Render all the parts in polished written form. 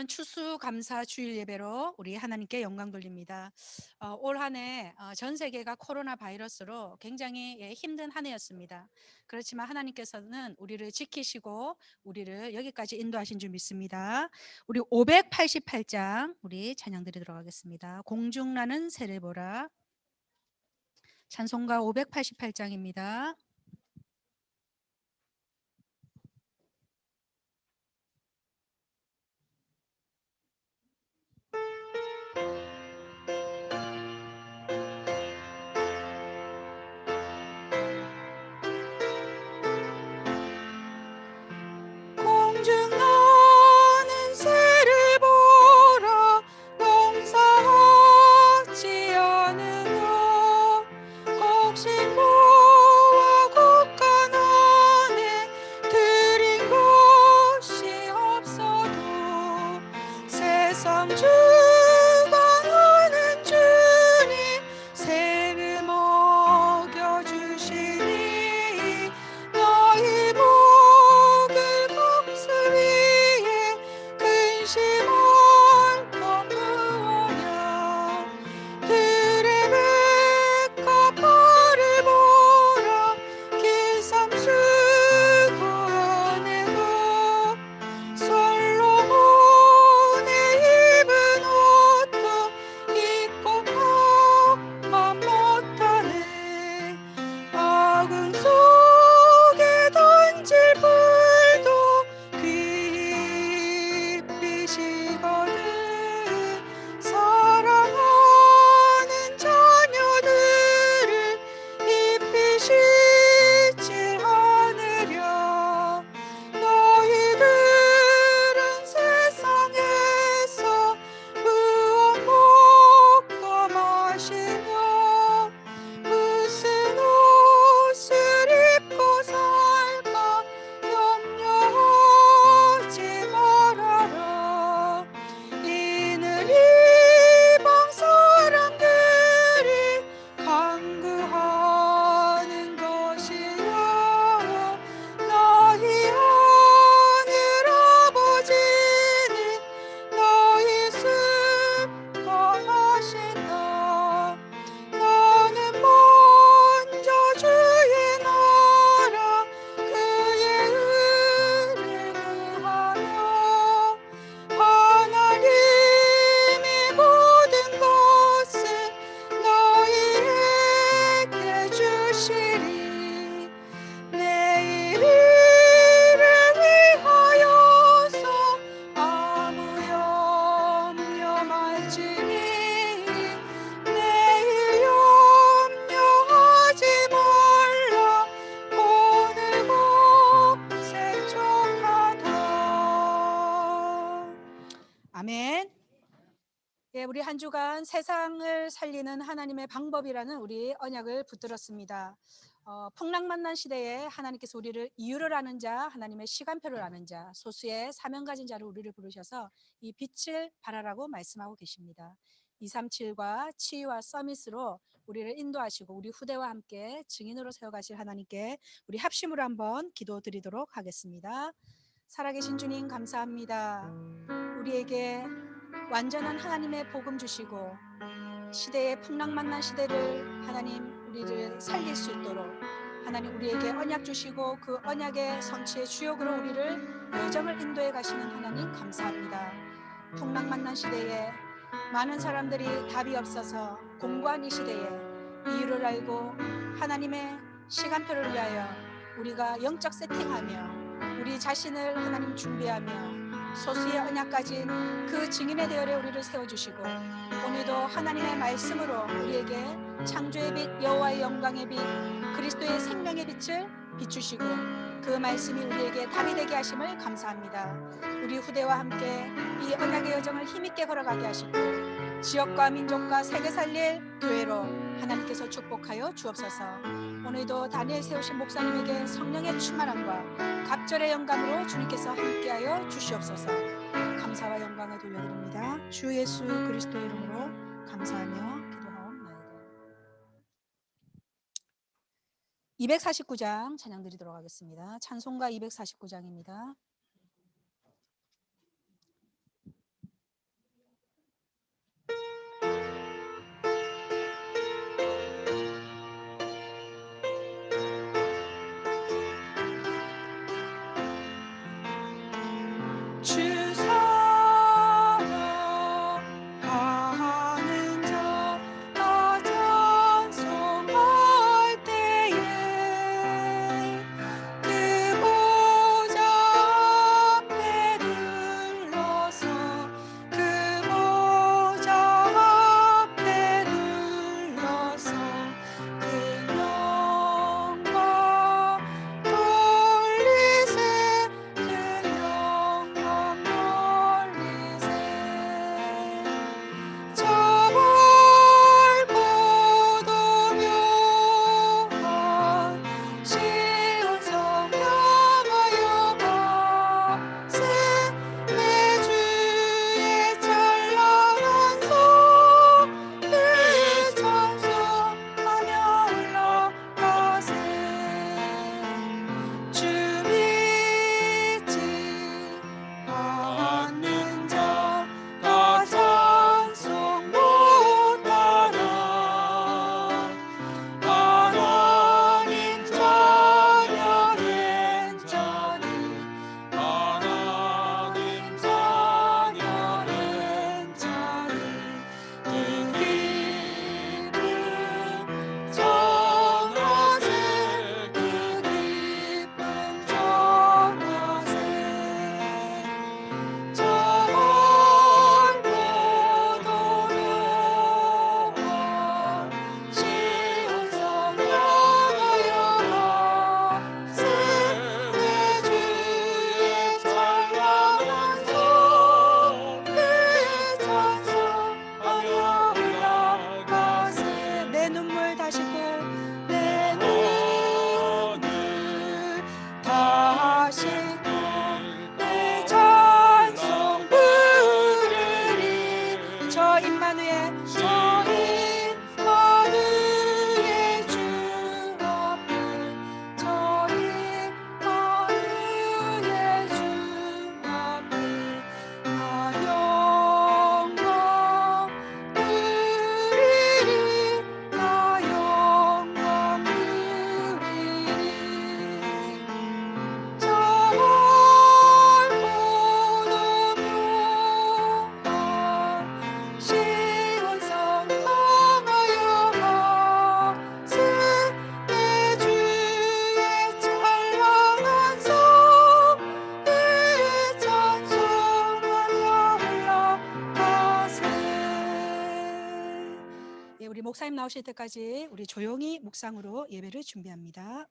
오늘은 추수감사 주일 예배로 우리 하나님께 영광 돌립니다. 올 한 해 전 세계가 코로나 바이러스로 굉장히 힘든 한 해였습니다. 그렇지만 하나님께서는 우리를 지키시고 우리를 여기까지 인도하신 줄 믿습니다. 우리 588장 우리 찬양 드리도록 하겠습니다. 공중나는 새를 보라. 찬송가 588장입니다. 공중나는 새를 보라. 농사하지 않으며 곡식모아 곡간 안에 들인 것이 없어도 세상 주관하는 주님 새를 먹여주시니 너희 목을 검술 위에 근심 얹어 부어라. 들의 백과 벌을 보라. 길삼수고 안에도 솔로몬의 입은 옷도 입고 가만 못하네. 아궁 속에 던질 불도 귀히피시거든. 사랑하는 자녀들을 입히시지 않으려. 너희들은 세상에서 무엇 먹고 마시며 무슨 옷을 입고 살까 염려하지 말아라. 이는 이방 사람들이 간구하는 것이라. 너희 하늘 아버지는 너희 승천하신다. 너는 먼저 주의 나라 그의 의를 구하며 하나님이 모든 것을 너희에게 주시리. 내일 일을 위하여서 아무 염려 말지니 내일 염려하지 말라. 오늘 곧 생족하다. 아멘. 예, 우리 한 주간 세상을 살리는 하나님의 방법이라는 우리 언약을 붙들었습니다. 풍랑만난 시대에 하나님께서 우리를 이유를 아는 자, 하나님의 시간표를 아는 자, 소수의 사명 가진 자를 우리를 부르셔서 이 빛을 발하라고 말씀하고 계십니다. 237과 치유와 서밋으로 우리를 인도하시고 우리 후대와 함께 증인으로 세워가실 하나님께 우리 합심으로 한번 기도드리도록 하겠습니다. 살아계신 주님 감사합니다. 우리에게 완전한 하나님의 복음 주시고 시대의 풍랑만난 시대를 하나님 우리를 살릴 수 있도록 하나님 우리에게 언약 주시고 그 언약의 성취의 주역으로 우리를 여정을 인도해 가시는 하나님 감사합니다. 풍랑만난 시대에 많은 사람들이 답이 없어서 공고한 이 시대에 이유를 알고 하나님의 시간표를 위하여 우리가 영적 세팅하며 우리 자신을 하나님 준비하며 소수의 언약 가진 그 증인의 대열에 우리를 세워주시고 오늘도 하나님의 말씀으로 우리에게 창조의 빛 여호와의 영광의 빛 그리스도의 생명의 빛을 비추시고 그 말씀이 우리에게 답이 되게 하심을 감사합니다. 우리 후대와 함께 이 언약의 여정을 힘있게 걸어가게 하시고 지역과 민족과 세계 살릴 교회로 하나님께서 축복하여 주옵소서. 오늘도 다니엘 세우신 목사님에게 성령의 충만함과 갑절의 영감으로 주님께서 함께하여 주시옵소서. 감사와 영광을 돌려드립니다. 주 예수 그리스도의 이름으로 감사하며 기도하옵나이다. 249장 찬양 드리도록 하겠습니다. 찬송가 249장입니다. 예, 우리 목사님 나오실 때까지 우리 조용히 묵상으로 예배를 준비합니다.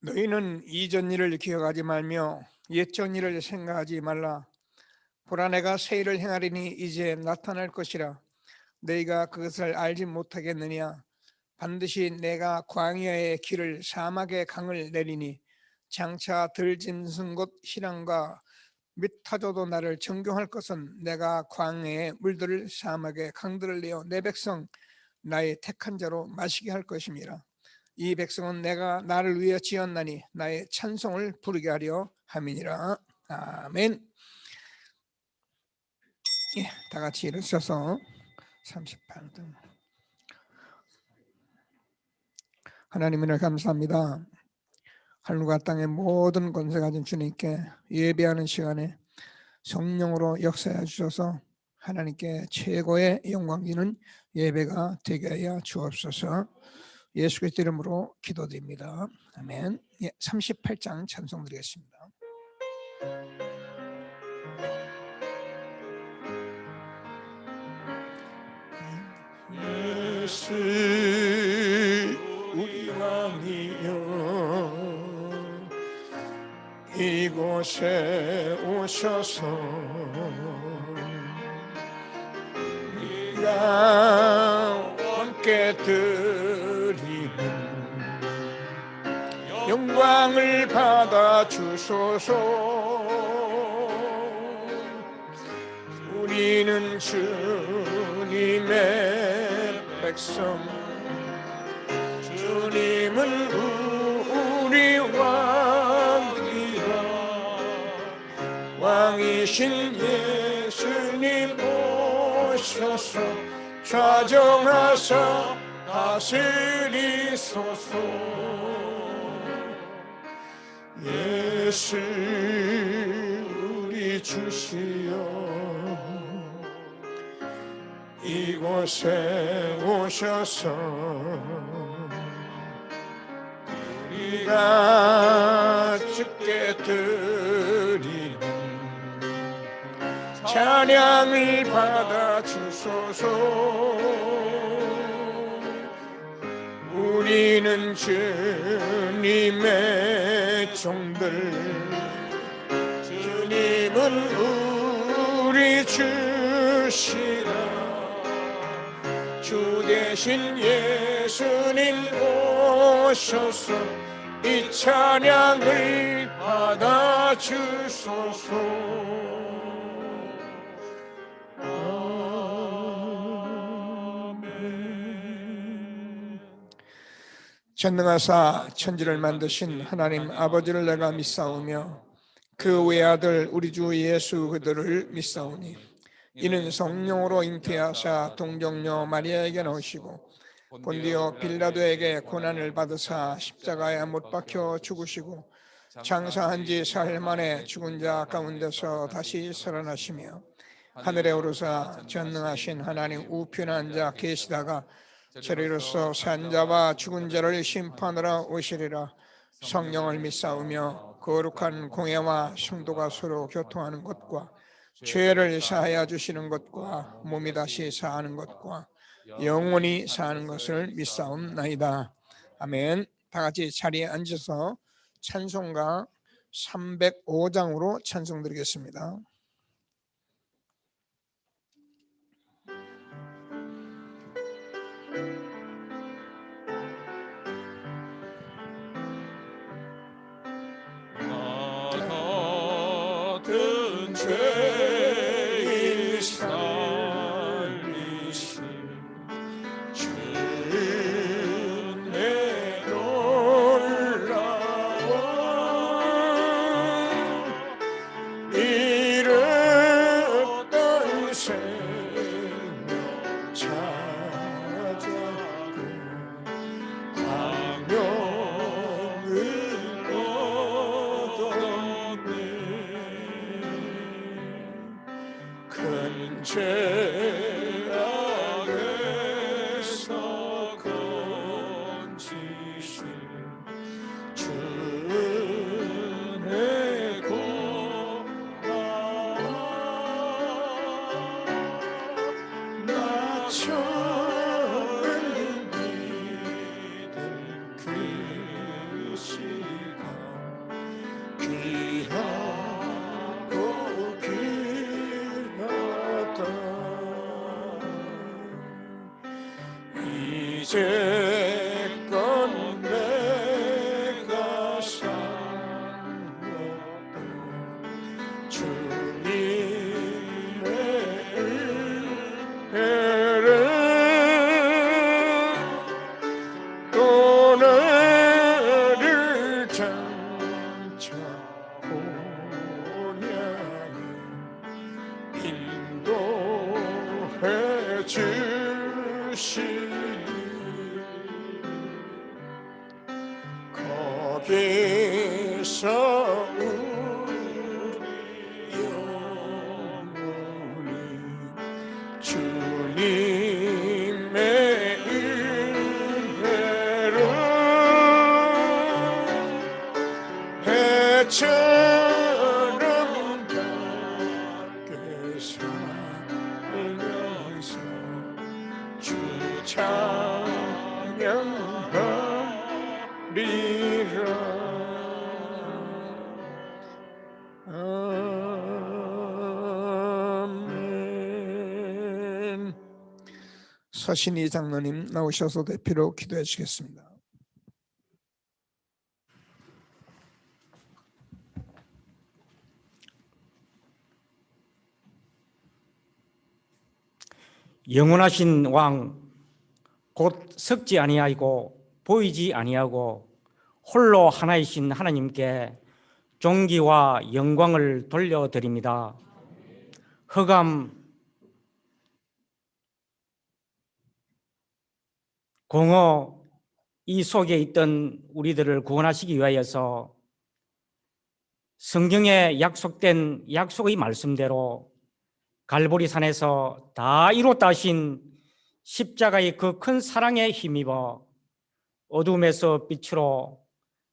너희는 이전 일을 기억하지 말며 옛전 일을 생각하지 말라. 보라, 내가 새 일을 행하리니 이제 나타날 것이라. 너희가 그것을 알지 못하겠느냐? 반드시 내가 광야의 길을 사막의 강을 내리니 장차 들짐승 곧 희랑과 미타조도 나를 정경할 것은 내가 광야의 물들을 사막의 강들을 내어 내 백성 나의 택한 자로 마시게 할 것임이라. 이 백성은 내가 나를 위하여 지었나니 나의 찬송을 부르게 하려 함이니라. 아멘. 예, 다 같이 일어서서 38등. 하나님을 감사합니다. 하늘과 땅의 모든 권세 가진 주님께 예배하는 시간에 성령으로 역사해 주셔서 하나님께 최고의 영광이는 예배가 되게 하여 주옵소서. 예수 그리스도 이름으로 기도드립니다. 아멘. 예, 38장 찬송 드리겠습니다. 예수 우리 왕이여 이곳에 오셔서 우리가 함께 드리는 영광을 받아 주소서. 우리는 주님의 백성, 주님은 우리 왕이라. 왕이신 예수님 오셔서 좌정하사 다스리소서. 예수 우리 주시여 이곳에 오셔서 우리가 주께 드리는 찬양을 받아 주소서. 우리는 주님의 종들, 주님은 우리 주시라. 주 대신 예수님 오셔서 이 찬양을 받아 주소서. 아멘. 전능하사 천지를 만드신 하나님 아버지를 내가 믿사오며 그 외아들 우리 주 예수 그들을 믿사오니 이는 성령으로 잉태하사 동정녀 마리아에게 나오시고 본디오 빌라도에게 고난을 받으사 십자가에 못 박혀 죽으시고 장사한 지 사흘 만에 죽은 자 가운데서 다시 살아나시며 하늘에 오르사 전능하신 하나님 우편에 앉아 계시다가 저리로서 산 자와 죽은 자를 심판하러 오시리라. 성령을 믿사오며 거룩한 공예와 성도가 서로 교통하는 것과 죄를 사하여 주시는 것과 몸이 다시 사하는 것과 영원히 사는 것을 믿사옵나이다. 아멘. 다 같이 자리에 앉아서 찬송가 305장으로 찬송드리겠습니다. 같은 죄인 살리신 주의 놀라워 잃었던 생명 찾았고 광명을 얻었네. 큰 죄악에서 건지신 주의 고마워. 나처럼 믿음 그 시간 귀하고 귀하다. 이제껏 내가 산 것도 주님의 은혜를 또 나를 장차 보냐니 인도해 주시니 거기서 우리 영혼이 주님의 은혜로 해처럼 밝게 살면서 주 찬양하리라. 아멘. 서신이 장로님 나오셔서 대표로 기도해 주시겠습니다. 영원하신 왕 곧 섞지 아니하고 보이지 아니하고 홀로 하나이신 하나님께 존귀와 영광을 돌려드립니다. 흑암 공허 이 속에 있던 우리들을 구원하시기 위하여서 성경에 약속된 약속의 말씀대로 갈보리산에서 다 이뤘다 하신 십자가의 그 큰 사랑에 힘입어 어둠에서 빛으로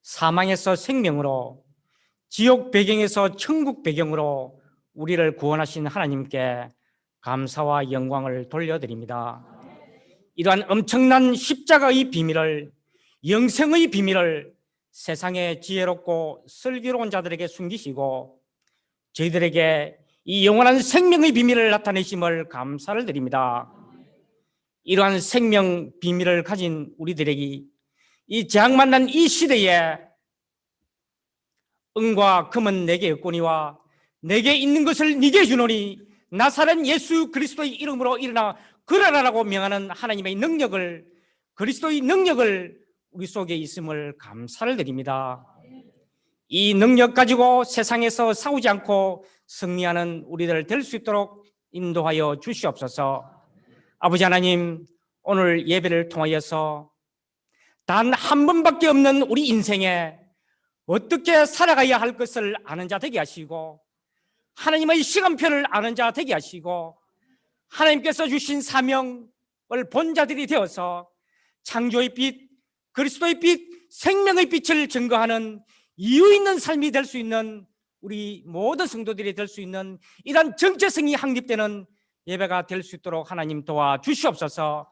사망에서 생명으로 지옥 배경에서 천국 배경으로 우리를 구원하신 하나님께 감사와 영광을 돌려드립니다. 이러한 엄청난 십자가의 비밀을, 영생의 비밀을 세상의 지혜롭고 슬기로운 자들에게 숨기시고 저희들에게 이 영원한 생명의 비밀을 나타내심을 감사를 드립니다. 이러한 생명 비밀을 가진 우리들에게 이 재앙 만난 이 시대에 은과 금은 내게 없거니와 내게 있는 것을 네게 주노니 나사렛 예수 그리스도의 이름으로 일어나 걸어라라고 명하는 하나님의 능력을, 그리스도의 능력을 우리 속에 있음을 감사를 드립니다. 이 능력 가지고 세상에서 싸우지 않고 승리하는 우리들 될 수 있도록 인도하여 주시옵소서. 아버지 하나님, 오늘 예배를 통하여서 단 한 번밖에 없는 우리 인생에 어떻게 살아가야 할 것을 아는 자 되게 하시고 하나님의 시간표를 아는 자 되게 하시고 하나님께서 주신 사명을 본 자들이 되어서 창조의 빛, 그리스도의 빛, 생명의 빛을 증거하는 이유 있는 삶이 될 수 있는 우리 모든 성도들이 될 수 있는 이러한 정체성이 확립되는 예배가 될 수 있도록 하나님 도와주시옵소서.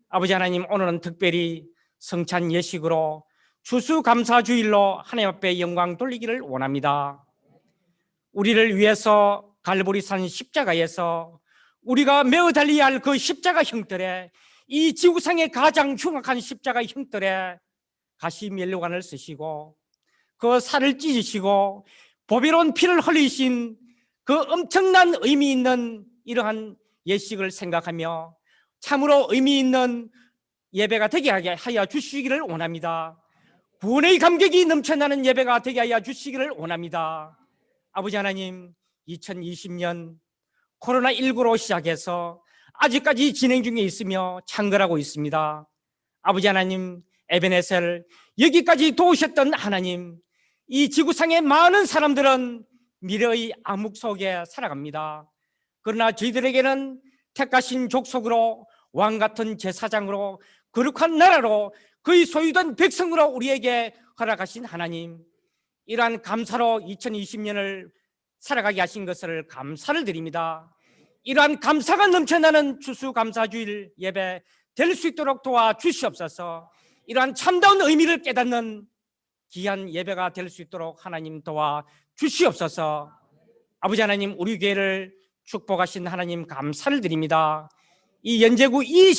아버지 하나님, 오늘은 특별히 성찬 예식으로 추수감사주일로 하나님 앞에 영광 돌리기를 원합니다. 우리를 위해서 갈보리산 십자가에서 우리가 메어 달려야 할 그 십자가 형틀에, 이 지구상의 가장 흉악한 십자가 형틀에 가시 면류관을 쓰시고 그 살을 찢으시고 보배로운 피를 흘리신 그 엄청난 의미 있는 이러한 예식을 생각하며 참으로 의미 있는 예배가 되게 하여 주시기를 원합니다. 구원의 감격이 넘쳐나는 예배가 되게 하여 주시기를 원합니다. 아버지 하나님, 2020년 코로나19로 시작해서 아직까지 진행 중에 있으며 창궐하고 있습니다. 아버지 하나님, 에베네셀 여기까지 도우셨던 하나님, 이 지구상의 많은 사람들은 미래의 암흑 속에 살아갑니다. 그러나 저희들에게는 택하신 족속으로, 왕같은 제사장으로, 거룩한 나라로, 그의 소유된 백성으로 우리에게 허락하신 하나님, 이러한 감사로 2020년을 살아가게 하신 것을 감사를 드립니다. 이러한 감사가 넘쳐나는 추수감사주일 예배 될 수 있도록 도와주시옵소서. 이러한 참다운 의미를 깨닫는 귀한 예배가 될 수 있도록 하나님 도와주시옵소서. 아버지 하나님, 우리 교회를 축복하신 하나님 감사를 드립니다. 이 연제구 이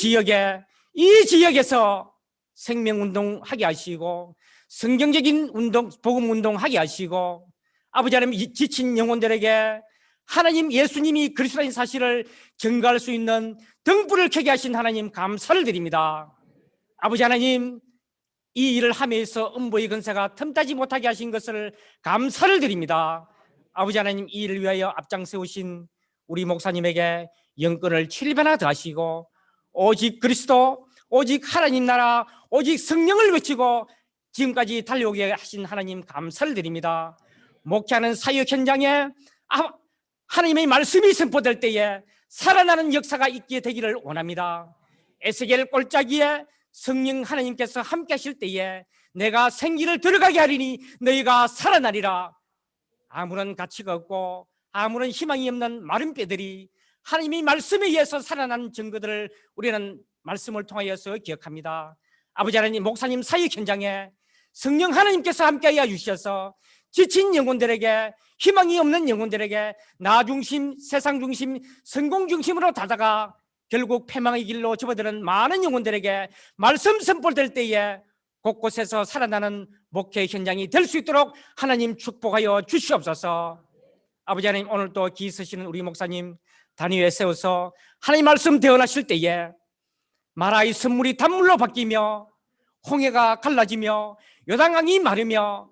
지역에서 생명운동 하게 하시고 성경적인 운동, 복음운동 하게 하시고, 아버지 하나님, 지친 영혼들에게 하나님 예수님이 그리스도인 사실을 증거할 수 있는 등불을 켜게 하신 하나님 감사를 드립니다. 아버지 하나님, 이 일을 하면서 음부의 근세가 틈타지 못하게 하신 것을 감사를 드립니다. 아버지 하나님, 이 일을 위하여 앞장세우신 우리 목사님에게 영권을 7배나 더하시고 오직 그리스도, 오직 하나님 나라, 오직 성령을 외치고 지금까지 달려오게 하신 하나님 감사를 드립니다. 목회하는 사역 현장에 하나님의 말씀이 선포될 때에 살아나는 역사가 있게 되기를 원합니다. 에스겔 골짜기에 성령 하나님께서 함께 하실 때에 내가 생기를 들어가게 하리니 너희가 살아나리라. 아무런 가치가 없고 아무런 희망이 없는 마른 뼈들이 하나님의 말씀에 의해서 살아난 증거들을 우리는 말씀을 통하여서 기억합니다. 아버지 하나님, 목사님 사역 현장에 성령 하나님께서 함께하여 주셔서 지친 영혼들에게, 희망이 없는 영혼들에게 나 중심, 세상 중심, 성공 중심으로 다다가 결국 패망의 길로 접어드는 많은 영혼들에게 말씀 선포될 때에 곳곳에서 살아나는 목회 현장이 될 수 있도록 하나님 축복하여 주시옵소서. 아버지 하나님, 오늘 또 기 쓰시는 우리 목사님 단위에 세워서 하나님 말씀 대언하실 때에 마라의 선물이 단물로 바뀌며 홍해가 갈라지며 요단강이 마르며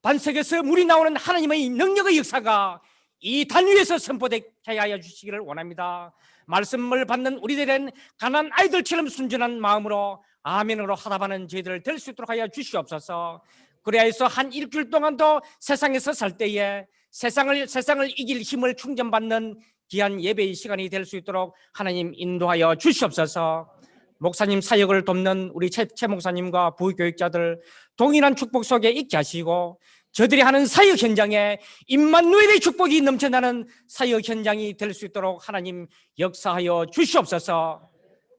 반석에서 물이 나오는 하나님의 능력의 역사가 이 단위에서 선포되게 하여 주시기를 원합니다. 말씀을 받는 우리들은 가난한 아이들처럼 순전한 마음으로 아멘으로 하답하는 저희들 될 수 있도록 하여 주시옵소서. 그래야해서 한 일주일 동안도 세상에서 살 때에 세상을 이길 힘을 충전받는 귀한 예배의 시간이 될 수 있도록 하나님 인도하여 주시옵소서. 목사님 사역을 돕는 우리 최 목사님과 부교육자들 동일한 축복 속에 있게 하시고 저들이 하는 사역 현장에 임마누엘의 축복이 넘쳐나는 사역 현장이 될 수 있도록 하나님 역사하여 주시옵소서.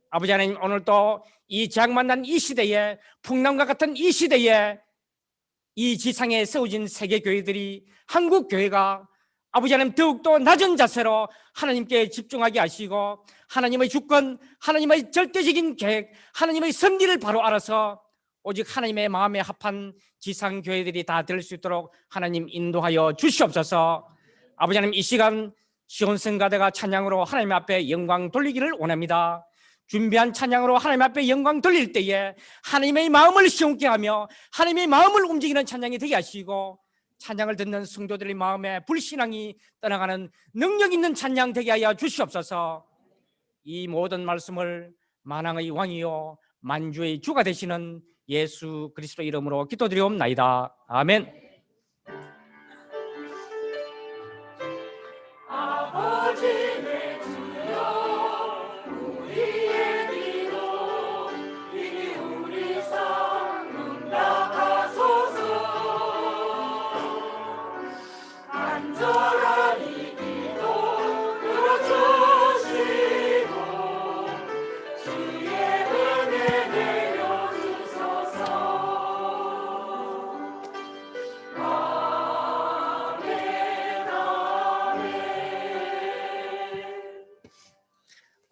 아버지 하나님, 오늘도 이 재앙 만난 이 시대에, 풍랑과 같은 이 시대에 이 지상에 세워진 세계교회들이, 한국교회가 아버지 하나님 더욱더 낮은 자세로 하나님께 집중하게 하시고 하나님의 주권, 하나님의 절대적인 계획, 하나님의 섭리를 바로 알아서 오직 하나님의 마음에 합한 지상교회들이 다 될 수 있도록 하나님 인도하여 주시옵소서. 아버지 하나님, 이 시간 시온성가대가 찬양으로 하나님 앞에 영광 돌리기를 원합니다. 준비한 찬양으로 하나님 앞에 영광 돌릴 때에 하나님의 마음을 시원케 하며 하나님의 마음을 움직이는 찬양이 되게 하시고 찬양을 듣는 성도들의 마음에 불신앙이 떠나가는 능력 있는 찬양 되게 하여 주시옵소서. 이 모든 말씀을 만왕의 왕이요 만주의 주가 되시는 예수 그리스도 이름으로 기도드리옵나이다. 아멘. 아버지 내 주여 우리의 기도 이니 우리 삶 응답하소서.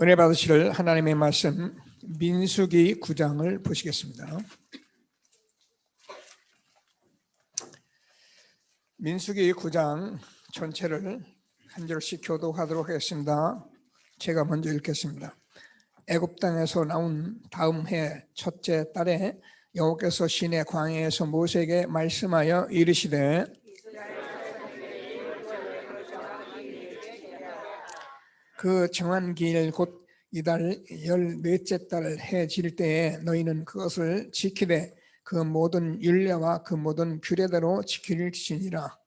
은혜 받으실 하나님의 말씀 민수기 9장을 보시겠습니다. 민수기 9장 전체를 한 절씩 교독하도록 하겠습니다. 제가 먼저 읽겠습니다. 애굽 땅에서 나온 다음 해 첫째 달에 여호와께서 시내 광야에서 모세에게 말씀하여 이르시되 그 정한 기일 곧 이달 14째 달 해 질 때에 너희는 그것을 지키되 그 모든 율례와 그 모든 규례대로 지킬지니라.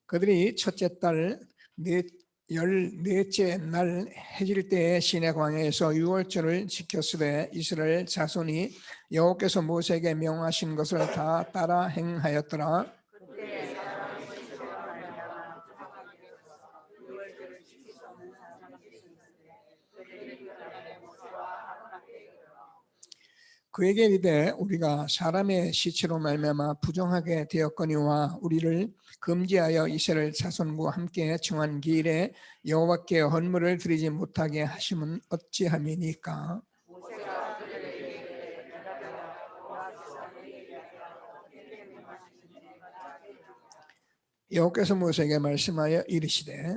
그들이 첫째 달 14째 날 해질 때에 시내 광야에서 유월절을 지켰으되 이스라엘 자손이 여호와께서 모세에게 명하신 것을 다 따라 행하였더라. 그에게 이르되 우리가 사람의 시체로 말미암아 부정하게 되었거니와 우리를 금지하여 이스라엘 자손과 함께 정한 기일에 여호와께 헌물을 드리지 못하게 하심은 어찌함이니까. 여호와께서 모세에게 말씀하여 이르시되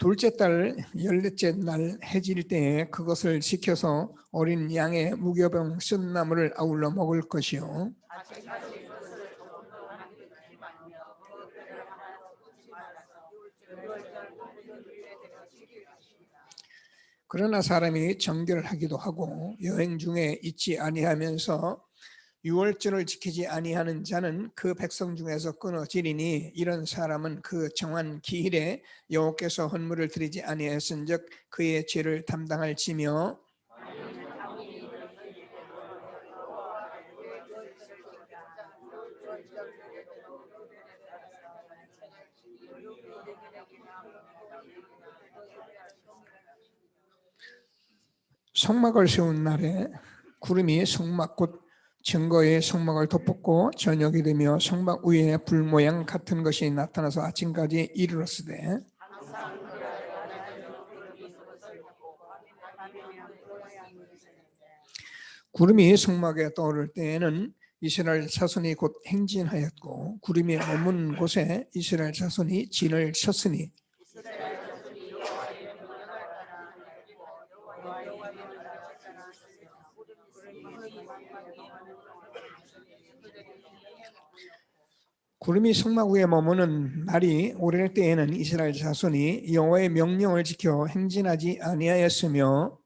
둘째 달 14째 날 해질 때에 그것을 지켜서 어린 양의 무교병 쓴 나물을 아울러 먹을 것이요 그러나 사람이 정결하기도 하고 여행 중에 있지 아니하면서 유월절을 지키지 아니하는 자는 그 백성 중에서 끊어지리니 이런 사람은 그 정한 기일에 여호와께서 헌물을 드리지 아니하였은즉 그의 죄를 담당할지며 성막을 세운 날에 구름이 성막 곧 증거의 성막을 덮었고 저녁이 되며 성막 위에 불 모양 같은 것이 나타나서 아침까지 이르렀으되 구름이 성막에 떠오를 때에는 이스라엘 자손이 곧 행진하였고 구름이 머문 곳에 이스라엘 자손이 진을 쳤으니 구름이 성막 위에 머무는 날이 오를 때에는 이스라엘 자손이 여호와의 명령을 지켜 행진하지 아니하였으며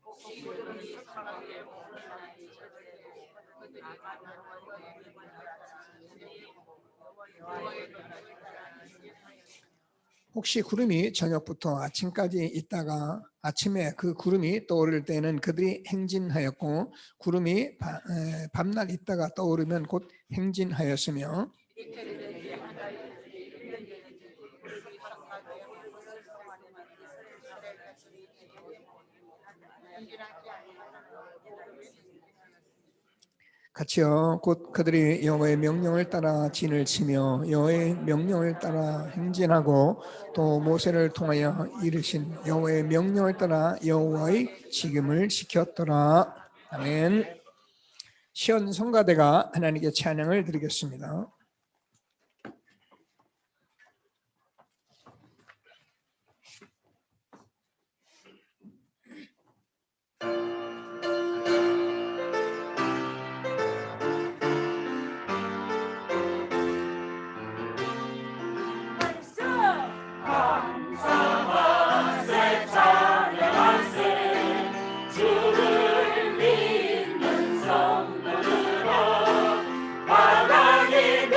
혹시 구름이 저녁부터 아침까지 있다가 아침에 그 구름이 떠오를 때는 그들이 행진하였고 구름이 밤날 있다가 떠오르면 곧 행진하였으며 같이요. 곧 그들이 여호와의 명령을 따라 진을 치며 여호와의 명령을 따라 행진하고 또 모세를 통하여 이르신 여호와의 명령을 따라 여호와의 지금을 지켰더라. 아멘. 시온 성가대가 하나님께 찬양을 드리겠습니다. 주를 믿는 성도들아 바닥에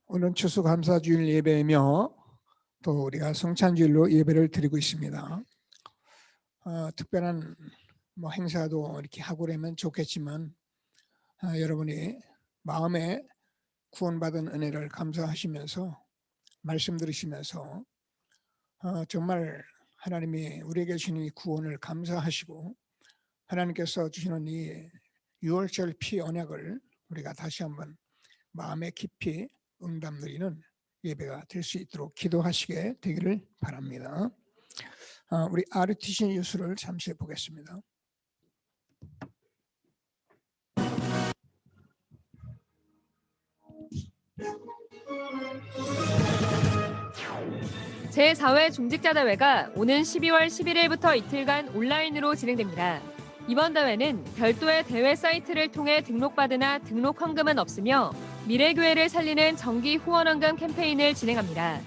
오늘 추수감사주일 예배이며 또 우리가 성찬주일로 예배를 드리고 있습니다. 특별한 행사도 이렇게 하고 그러면 좋겠지만 여러분이 마음에 구원받은 은혜를 감사하시면서 말씀 들으시면서 정말 하나님이 우리에게 주시는 이 구원을 감사하시고 하나님께서 주시는 이 유월절 피 언약을 우리가 다시 한번 마음에 깊이 응답드리는 예배가 될 수 있도록 기도하시게 되기를 바랍니다. 우리 RTC 뉴스를 잠시 보겠습니다. 제4회 중직자대회가 오는 12월 11일부터 이틀간 온라인으로 진행됩니다. 이번 대회는 별도의 대회 사이트를 통해 등록받으나 등록 헌금은 없으며 미래교회를 살리는 정기 후원헌금 캠페인을 진행합니다.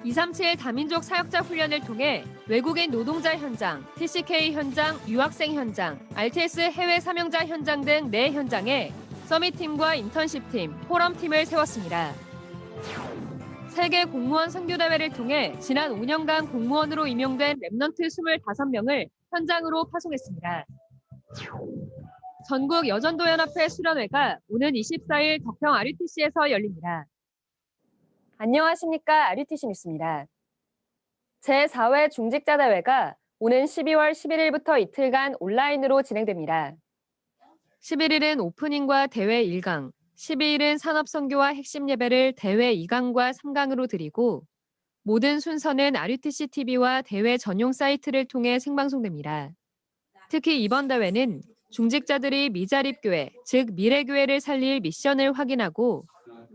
237 다민족 사역자 훈련을 통해 외국인 노동자 현장, TCK 현장, 유학생 현장, RTS 해외 사명자 현장 등 4현장에 서밋팀과 인턴십팀, 포럼팀을 세웠습니다. 세계 공무원 선교대회를 통해 지난 5년간 공무원으로 임용된 랩넌트 25명을 현장으로 파송했습니다. 전국 여전도연합회 수련회가 오는 24일 덕평 RUTC에서 열립니다. 안녕하십니까, RUTC 뉴스입니다. 제4회 중직자대회가 오는 12월 11일부터 이틀간 온라인으로 진행됩니다. 11일은 오프닝과 대회 1강, 12일은 산업선교와 핵심 예배를 대회 2강과 3강으로 드리고 모든 순서는 RUTC TV와 대회 전용 사이트를 통해 생방송됩니다. 특히 이번 대회는 중직자들이 미자립교회, 즉 미래교회를 살릴 미션을 확인하고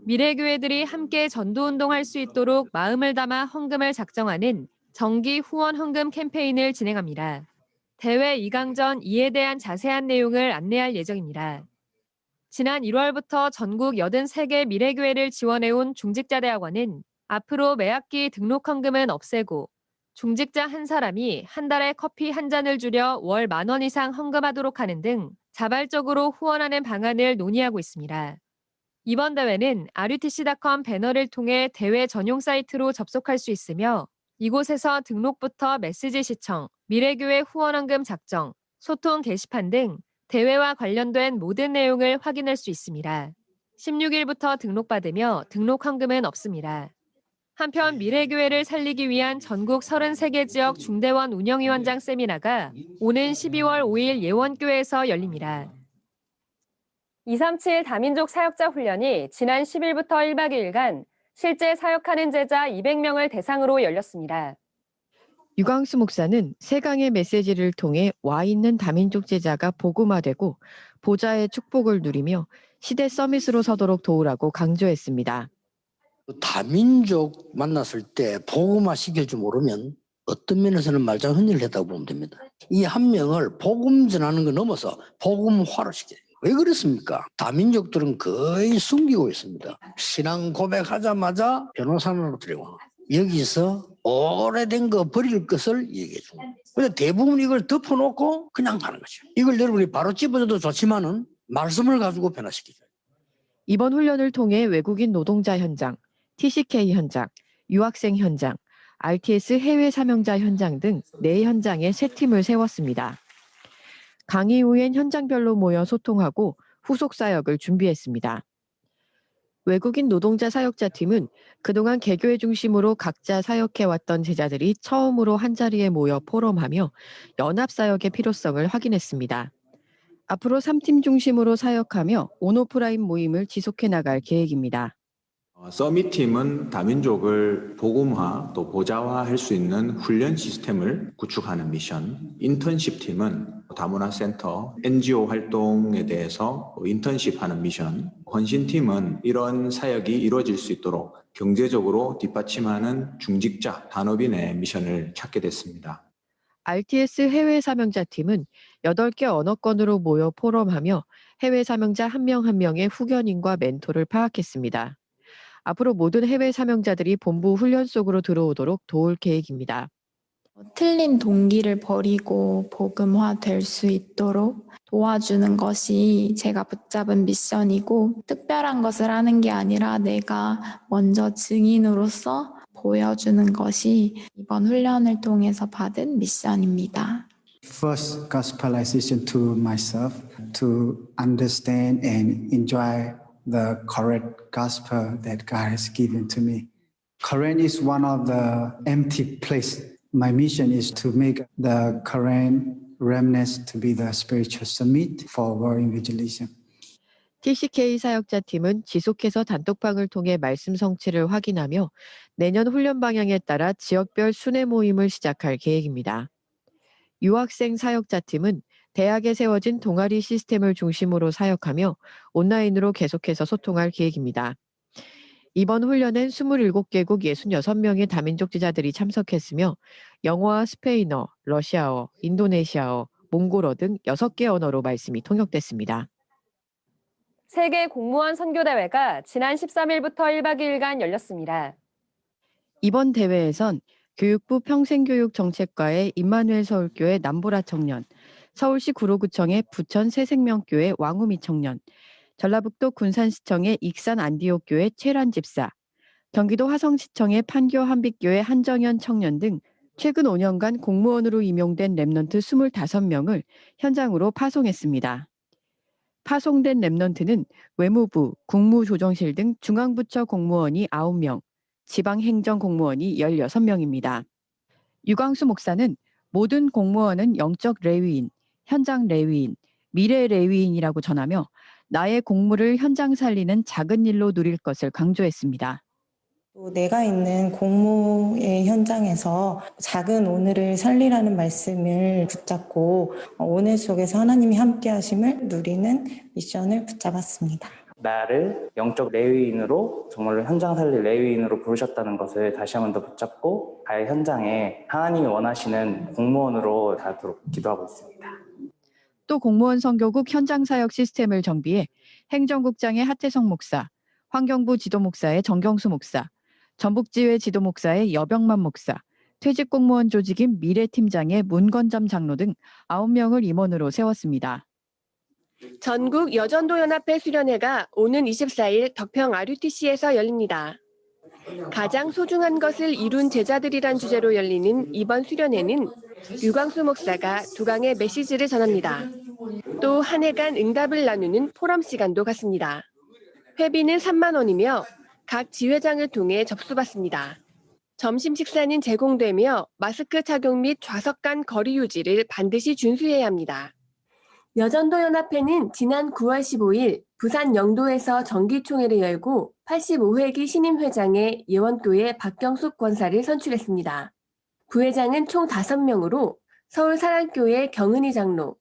미래교회들이 함께 전도운동할 수 있도록 마음을 담아 헌금을 작정하는 정기 후원 헌금 캠페인을 진행합니다. 대회 2강 전 이에 대한 자세한 내용을 안내할 예정입니다. 지난 1월부터 전국 83개 미래교회를 지원해온 중직자대학원은 앞으로 매학기 등록 헌금은 없애고 중직자 한 사람이 한 달에 커피 한 잔을 줄여 월 10,000원 이상 헌금하도록 하는 등 자발적으로 후원하는 방안을 논의하고 있습니다. 이번 대회는 rutc.com 배너를 통해 대회 전용 사이트로 접속할 수 있으며 이곳에서 등록부터 메시지 시청, 미래교회 후원헌금 작정, 소통 게시판 등 대회와 관련된 모든 내용을 확인할 수 있습니다. 16일부터 등록받으며 등록 헌금은 없습니다. 한편 미래교회를 살리기 위한 전국 33개 지역 중대원 운영위원장 세미나가 오는 12월 5일 예원교회에서 열립니다. 237 다민족 사역자 훈련이 지난 10일부터 1박 2일간 실제 사역하는 제자 200명을 대상으로 열렸습니다. 유광수 목사는 세강의 메시지를 통해 와 있는 다민족 제자가 복음화되고 보좌의 축복을 누리며 시대 서밋으로 서도록 도우라고 강조했습니다. 다민족 만났을 때 복음화 시킬 줄 모르면 어떤 면에서는 말장 흔히를 했다고 보면 됩니다. 이 한 명을 복음 전하는 거 넘어서 복음화를 시켜요. 왜 그렇습니까? 다민족들은 거의 숨기고 있습니다. 신앙 고백하자마자 변호사로 들어가 여기서 오래된 거 버릴 것을 얘기해 줍니다. 근데 대부분 이걸 덮어놓고 그냥 가는 거죠. 이걸 여러분이 바로 집어줘도 좋지만은 말씀을 가지고 변화시키죠. 이번 훈련을 통해 외국인 노동자 현장, TCK 현장, 유학생 현장, RTS 해외 사명자 현장 등 4현장에 3팀을 세웠습니다. 강의 후엔 현장별로 모여 소통하고 후속 사역을 준비했습니다. 외국인 노동자 사역자 팀은 그동안 개교회 중심으로 각자 사역해왔던 제자들이 처음으로 한자리에 모여 포럼하며 연합 사역의 필요성을 확인했습니다. 앞으로 3팀 중심으로 사역하며 온오프라인 모임을 지속해 나갈 계획입니다. 서밋팀은 다민족을 복음화 또 보좌화할 수 있는 훈련 시스템을 구축하는 미션, 인턴십팀은 다문화센터, NGO 활동에 대해서 인턴십하는 미션, 헌신팀은 이런 사역이 이루어질 수 있도록 경제적으로 뒷받침하는 중직자, 단업인의 미션을 찾게 됐습니다. RTS 해외 사명자 팀은 8개 언어권으로 모여 포럼하며 해외 사명자 한 명 한 명의 후견인과 멘토를 파악했습니다. 앞으로 모든 해외 사명자들이 본부 훈련 속으로 들어오도록 도울 계획입니다. 틀린 동기를 버리고 복음화 될 수 있도록 도와주는 것이 제가 붙잡은 미션이고, 특별한 것을 하는 게 아니라 내가 먼저 증인으로서 보여주는 것이 이번 훈련을 통해서 받은 미션입니다. First, gospelization to myself to understand and enjoy the correct gospel that God has given to me. Koran is one of the empty place. My mission is to make the Koran remnants to be the spiritual summit for world evangelism. TCK 사역자팀은 지속해서 단톡방을 통해 말씀 성취를 확인하며 내년 훈련 방향에 따라 지역별 순회 모임을 시작할 계획입니다. 유학생 사역자팀은 대학에 세워진 동아리 시스템을 중심으로 사역하며 온라인으로 계속해서 소통할 계획입니다. 이번 훈련엔 27개국 66명의 다민족 지자들이 참석했으며 영어와 스페인어, 러시아어, 인도네시아어, 몽골어 등 6개 언어로 말씀이 통역됐습니다. 세계 공무원 선교대회가 지난 13일부터 1박 2일간 열렸습니다. 이번 대회에선 교육부 평생교육정책과의 임마누엘 서울교회 남보라 청년, 서울시 구로구청의 부천 새생명교회 왕우미 청년, 전라북도 군산시청의 익산 안디옥교회 최란 집사, 경기도 화성시청의 판교 한빛교회 한정현 청년 등 최근 5년간 공무원으로 임용된 랩넌트 25명을 현장으로 파송했습니다. 파송된 랩넌트는 외무부, 국무조정실 등 중앙부처 공무원이 9명, 지방행정공무원이 16명입니다. 유광수 목사는 모든 공무원은 영적 레위인, 현장 레위인, 미래 레위인이라고 전하며 나의 공무를 현장 살리는 작은 일로 누릴 것을 강조했습니다. 내가 있는 공무의 현장에서 작은 오늘을 살리라는 말씀을 붙잡고 오늘 속에서 하나님이 함께 하심을 누리는 미션을 붙잡았습니다. 나를 영적 레위인으로 정말로 현장 살릴 레위인으로 부르셨다는 것을 다시 한 번 더 붙잡고 가의 현장에 하나님이 원하시는 공무원으로 가도록 기도하고 있습니다. 또 공무원 선교국 현장 사역 시스템을 정비해 행정국장의 하태성 목사, 환경부 지도목사의 정경수 목사, 전북지회 지도목사의 여병만 목사, 퇴직공무원 조직인 미래팀장의 문건점 장로 등 9명을 임원으로 세웠습니다. 전국 여전도연합회 수련회가 오는 24일 덕평 RUTC에서 열립니다. 가장 소중한 것을 이룬 제자들이란 주제로 열리는 이번 수련회는 유광수 목사가 두 강의 메시지를 전합니다. 또 한 해간 응답을 나누는 포럼 시간도 갖습니다. 회비는 3만 원이며 각 지회장을 통해 접수받습니다. 점심 식사는 제공되며 마스크 착용 및 좌석 간 거리 유지를 반드시 준수해야 합니다. 여전도연합회는 지난 9월 15일 부산 영도에서 정기총회를 열고 85회기 신임회장에 예원교회 박경숙 권사를 선출했습니다. 부회장은 총 5명으로 서울사랑교회 경은희 장로,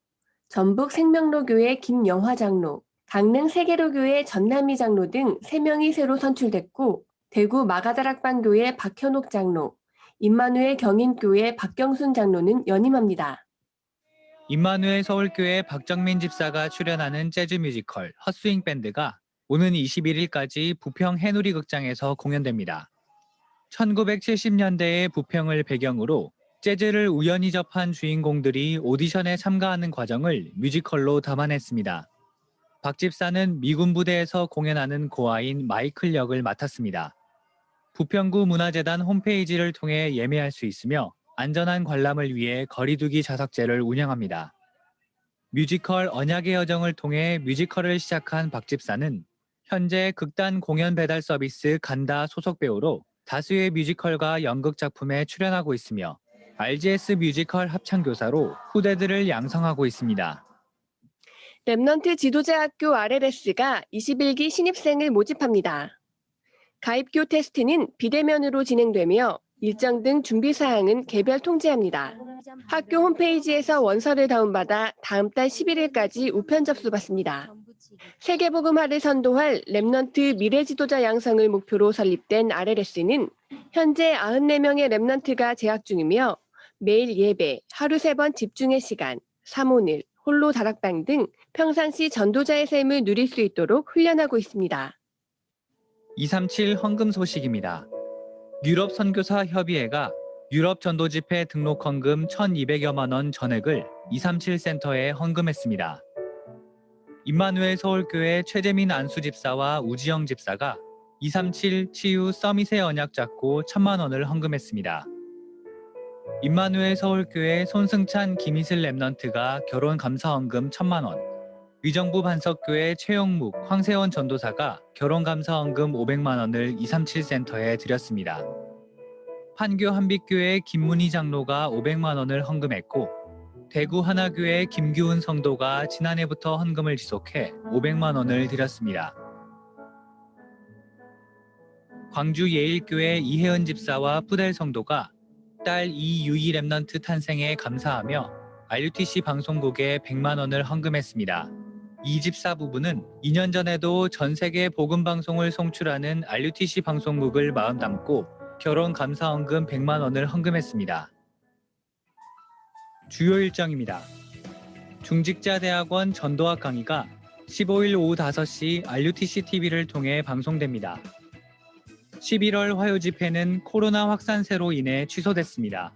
전북 생명로교회 김영화 장로, 강릉 세계로교회 전남희 장로 등 3명이 새로 선출됐고 대구 마가다락방교회 박현옥 장로, 임마누엘 경인교회 박경순 장로는 연임합니다. 임마누엘 서울교회 박정민 집사가 출연하는 재즈 뮤지컬 헛스윙 밴드가 오는 21일까지 부평 해누리 극장에서 공연됩니다. 1970년대의 부평을 배경으로 재즈를 우연히 접한 주인공들이 오디션에 참가하는 과정을 뮤지컬로 담아냈습니다. 박 집사는 미군 부대에서 공연하는 고아인 마이클 역을 맡았습니다. 부평구 문화재단 홈페이지를 통해 예매할 수 있으며 안전한 관람을 위해 거리두기 좌석제를 운영합니다. 뮤지컬 언약의 여정을 통해 뮤지컬을 시작한 박 집사는 현재 극단 공연 배달 서비스 간다 소속 배우로 다수의 뮤지컬과 연극 작품에 출연하고 있으며 RGS 뮤지컬 합창교사로 후대들을 양성하고 있습니다. 랩넌트 지도자학교 RLS가 21기 신입생을 모집합니다. 가입교 테스트는 비대면으로 진행되며 일정 등 준비사항은 개별 통지합니다. 학교 홈페이지에서 원서를 다운받아 다음 달 11일까지 우편 접수받습니다. 세계복음화를 선도할 랩넌트 미래지도자 양성을 목표로 설립된 RLS는 현재 94명의 랩넌트가 재학 중이며 매일 예배, 하루 3번 집중의 시간, 사모늘, 홀로 다락방 등 평상시 전도자의 삶을 누릴 수 있도록 훈련하고 있습니다. 237 헌금 소식입니다. 유럽 선교사 협의회가 유럽 전도 집회 등록 헌금 1,200여만 원 전액을 237 센터에 헌금했습니다. 임마누엘 서울교회 최재민 안수 집사와 우지영 집사가 237 치유 서밋의 언약 잡고 1,000만 원을 헌금했습니다. 임마누엘 서울교회 손승찬 김희슬 랩넌트가 결혼 감사 헌금 1,000만 원, 위정부 반석교회 최영묵 황세원 전도사가 결혼 감사 헌금 500만 원을 237 센터에 드렸습니다. 판교 한빛교회 김문희 장로가 500만 원을 헌금했고 대구 하나교회 김규은 성도가 지난해부터 헌금을 지속해 500만 원을 드렸습니다. 광주 예일교회 이혜은 집사와 푸델 성도가 딸 이유이 랩넌트 탄생에 감사하며 RUTC 방송국에 100만 원을 헌금했습니다. 이 집사 부부는 2년 전에도 전 세계 복음 방송을 송출하는 RUTC 방송국을 마음 담고 결혼 감사 헌금 100만 원을 헌금했습니다. 주요 일정입니다. 중직자대학원 전도학 강의가 15일 오후 5시 RUTC TV를 통해 방송됩니다. 11월 화요 집회는 코로나 확산세로 인해 취소됐습니다.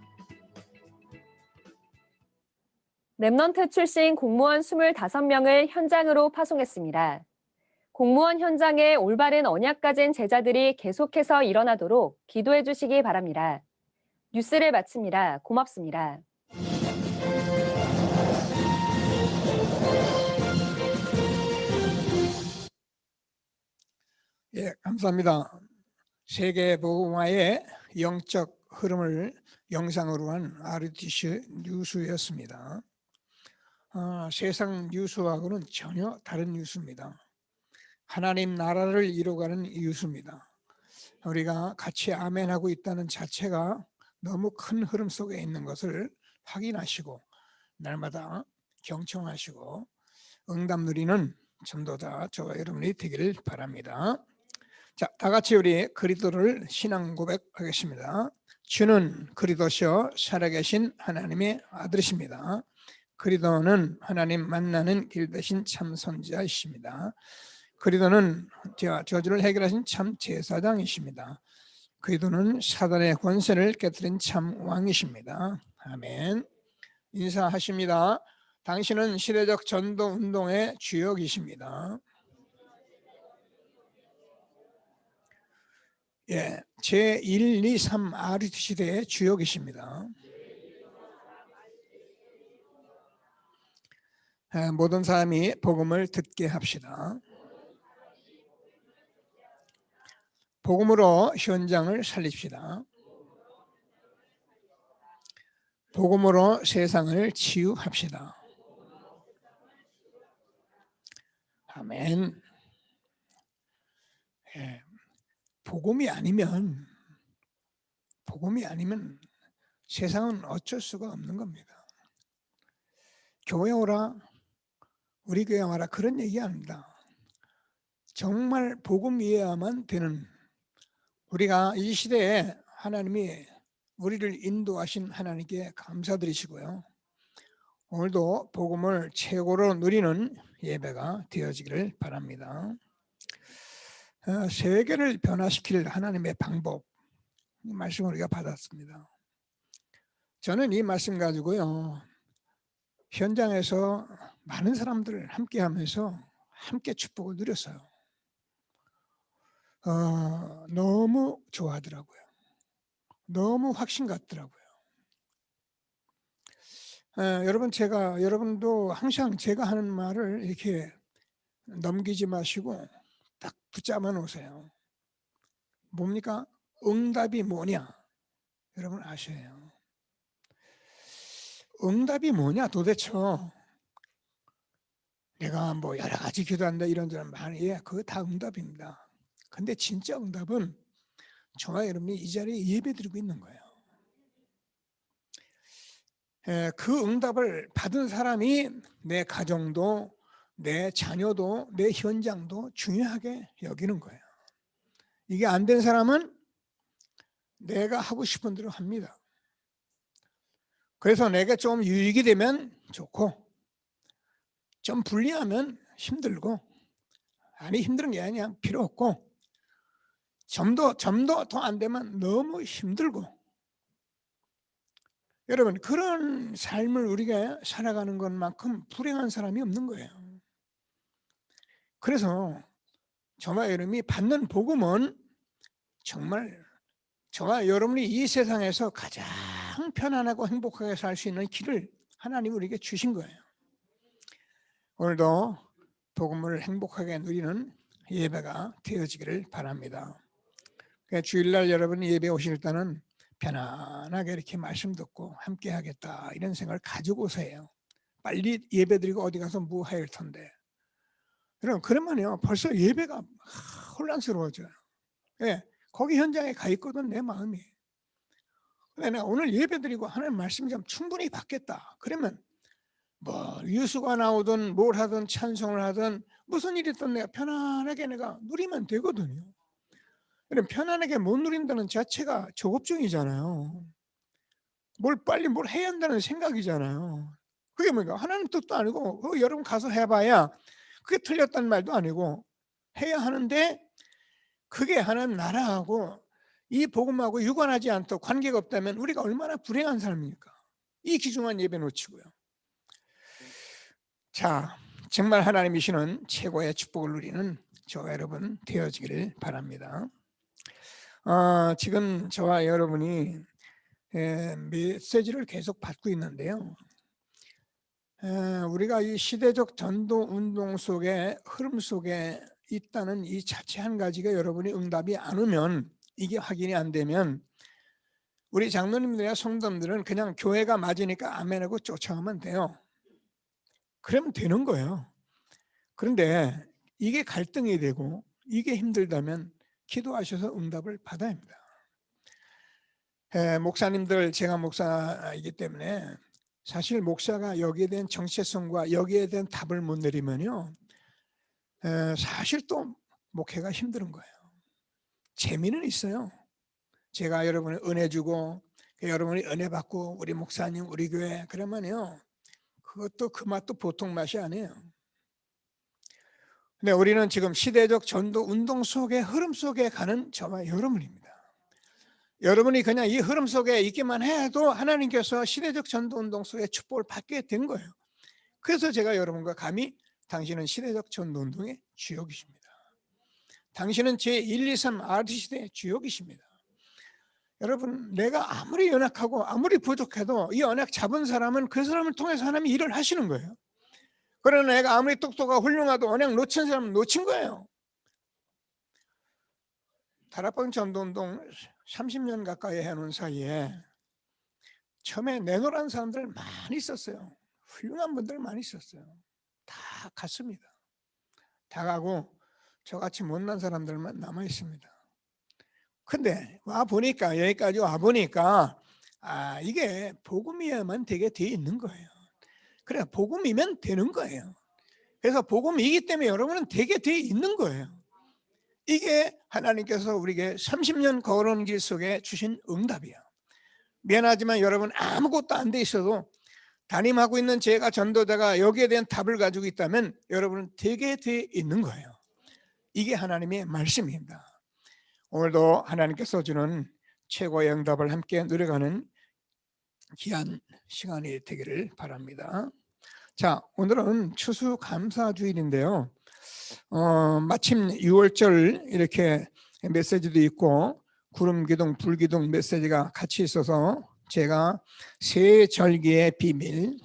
랩넌트 출신 공무원 25명을 현장으로 파송했습니다. 공무원 현장에 올바른 언약 가진 제자들이 계속해서 일어나도록 기도해 주시기 바랍니다. 뉴스를 마칩니다. 고맙습니다. 예, 감사합니다. 세계 복음화의 영적 흐름을 영상으로 한 RUTC 뉴스였습니다. 세상 뉴스하고는 전혀 다른 뉴스입니다. 하나님 나라를 이루어가는 뉴스입니다. 우리가 같이 아멘하고 있다는 자체가 너무 큰 흐름 속에 있는 것을 확인하시고 날마다 경청하시고 응답 누리는 전도자 저와 여러분이 되기를 바랍니다. 자, 다 같이 우리 그리스도를 신앙 고백하겠습니다. 주는 그리스도시요 살아계신 하나님의 아들이십니다. 그리스도는 하나님 만나는 길 대신 참 선지자이십니다. 그리스도는 죄와 저주를 해결하신 참 제사장이십니다. 그리스도는 사단의 권세를 깨뜨린 참 왕이십니다. 아멘. 인사하십니다. 당신은 시대적 전도 운동의 주역이십니다. 예, 제1, 2, 3 RUTC 시대의 주역이십니다. 모든 사람이 복음을 듣게 합시다. 복음으로 현장을 살립시다. 복음으로 세상을 치유합시다. 아멘. 예, 복음이 아니면 세상은 어쩔 수가 없는 겁니다. 교회 오라, 우리 교회 와라 그런 얘기 아닙니다. 정말 복음이어야만 되는, 우리가 이 시대에 하나님이 우리를 인도하신 하나님께 감사드리시고요. 오늘도 복음을 최고로 누리는 예배가 되어지기를 바랍니다. 세계를 변화시킬 하나님의 방법, 이 말씀을 우리가 받았습니다. 저는 이 말씀 가지고요, 현장에서 많은 사람들을 함께 하면서 함께 축복을 누렸어요. 너무 좋아하더라고요. 너무 확신 같더라고요. 여러분도 항상 제가 하는 말을 이렇게 넘기지 마시고 딱 붙잡아 놓으세요. 뭡니까? 응답이 뭐냐? 여러분 아셔야 해요. 응답이 뭐냐 도대체? 내가 뭐 여러 가지 기도한다 이런 데는 많이, 예, 그거 다 응답입니다. 근데 진짜 응답은 저와 여러분이 이 자리에 예배드리고 있는 거예요. 그 응답을 받은 사람이 내 가정도, 내 자녀도, 내 현장도 중요하게 여기는 거예요. 이게 안 된 사람은 내가 하고 싶은 대로 합니다. 그래서 내가 좀 유익이 되면 좋고 좀 불리하면 힘들고, 아니 힘든 게 아니야, 필요 없고, 점도 더 안 되면 너무 힘들고, 여러분, 그런 삶을 우리가 살아가는 것만큼 불행한 사람이 없는 거예요. 그래서 저와 여러분이 받는 복음은 정말 저와 여러분이 이 세상에서 가장 편안하고 행복하게 살 수 있는 길을 하나님이 우리에게 주신 거예요. 오늘도 복음을 행복하게 누리는 예배가 되어지기를 바랍니다. 주일날 여러분이 예배 오실 때는 편안하게 이렇게 말씀 듣고 함께 하겠다 이런 생각을 가지고 오세요. 빨리 예배 드리고 어디 가서 뭐 할 텐데. 여러분, 그러면요 벌써 예배가 혼란스러워져요. 예, 거기 현장에 가 있거든 내 마음이. 근데 내가 오늘 예배 드리고 하나님 말씀 좀 충분히 받겠다. 그러면 뭐 유수가 나오든 뭘 하든 찬송을 하든 무슨 일이 있든 내가 편안하게 내가 누리면 되거든요. 그럼 편안하게 못 누린다는 자체가 조급증이잖아요. 빨리 뭘 해야 한다는 생각이잖아요. 그게 뭔가 하나님 뜻도 아니고 그거 여러분 가서 해봐야 그게 틀렸다는 말도 아니고 해야 하는데 그게 하나님 나라하고 이 복음하고 유관하지 않도록 관계가 없다면 우리가 얼마나 불행한 사람입니까? 이 귀중한 예배 놓치고요. 자, 정말 하나님이시는 최고의 축복을 누리는 저와 여러분 되어지기를 바랍니다. 지금 저와 여러분이 메시지를 계속 받고 있는데요. 우리가 이 시대적 전도 운동 속에 흐름 속에 있다는 이 자체 한 가지가 여러분이 응답이 안 오면, 이게 확인이 안 되면 우리 장로님들이나 성도님들은 그냥 교회가 맞으니까 아멘하고 쫓아가면 돼요. 그러면 되는 거예요. 그런데 이게 갈등이 되고 이게 힘들다면 기도하셔서 응답을 받아야 합니다. 목사님들, 제가 목사이기 때문에 사실 목사가 여기에 대한 정체성과 여기에 대한 답을 못 내리면요, 사실 또 목회가 힘든 거예요. 재미는 있어요. 제가 여러분의 은혜 주고 여러분이 은혜 받고 우리 목사님, 우리 교회 그러면요, 그것도 그 맛도 보통 맛이 아니에요. 근데 우리는 지금 시대적 전도 운동 속의 흐름 속에 가는 저와 여러분입니다. 여러분이 그냥 이 흐름 속에 있기만 해도 하나님께서 시대적 전도 운동 속에 축복을 받게 된 거예요. 그래서 제가 여러분과 감히 당신은 시대적 전도 운동의 주역이십니다. 당신은 제1, 2, 3 RT시대의 주역이십니다. 여러분, 내가 아무리 연약하고 아무리 부족해도 이 언약 잡은 사람은 그 사람을 통해서 하나님이 일을 하시는 거예요. 그러나 내가 아무리 똑똑하고 훌륭하도 언약 놓친 사람은 놓친 거예요. 다락방 전도운동 30년 가까이 해놓은 사이에 처음에 내놓으라는 사람들 많이 있었어요. 훌륭한 분들 많이 있었어요. 다 갔습니다. 다 가고 저같이 못난 사람들만 남아 있습니다. 근데 와 보니까, 여기까지 와 보니까 이게 복음이야만 되게 돼 있는 거예요. 그래, 복음이면 되는 거예요. 그래서 복음이기 때문에 여러분은 되게 돼 있는 거예요. 이게 하나님께서 우리에게 30년 걸어온 길 속에 주신 응답이에요. 미안하지만 여러분, 아무것도 안 돼 있어도 담임하고 있는 제가 전도자가 여기에 대한 답을 가지고 있다면 여러분은 되게 돼 있는 거예요. 이게 하나님의 말씀입니다. 오늘도 하나님께서 주는 최고의 응답을 함께 누려가는 귀한 시간이 되기를 바랍니다. 자, 오늘은 추수감사주일인데요. 마침 6월절 이렇게 메시지도 있고 구름기둥, 불기둥 메시지가 같이 있어서 제가 새 절기의 비밀,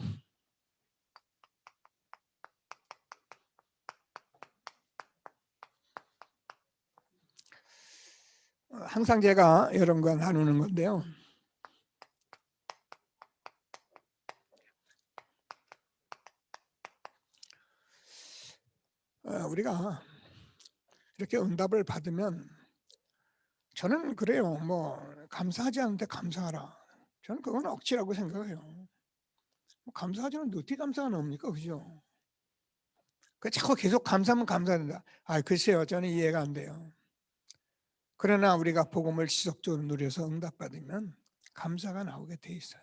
항상 제가 여러분과 나누는 건데요. 우리가 이렇게 응답을 받으면 저는 그래요. 뭐 감사하지 않는데 감사하라. 저는 그건 억지라고 생각해요. 감사하지 않는데 어떻게 감사가 나옵니까? 그죠? 자꾸 계속 감사하면 감사한다. 글쎄요. 저는 이해가 안 돼요. 그러나 우리가 복음을 지속적으로 누려서 응답받으면 감사가 나오게 돼 있어요.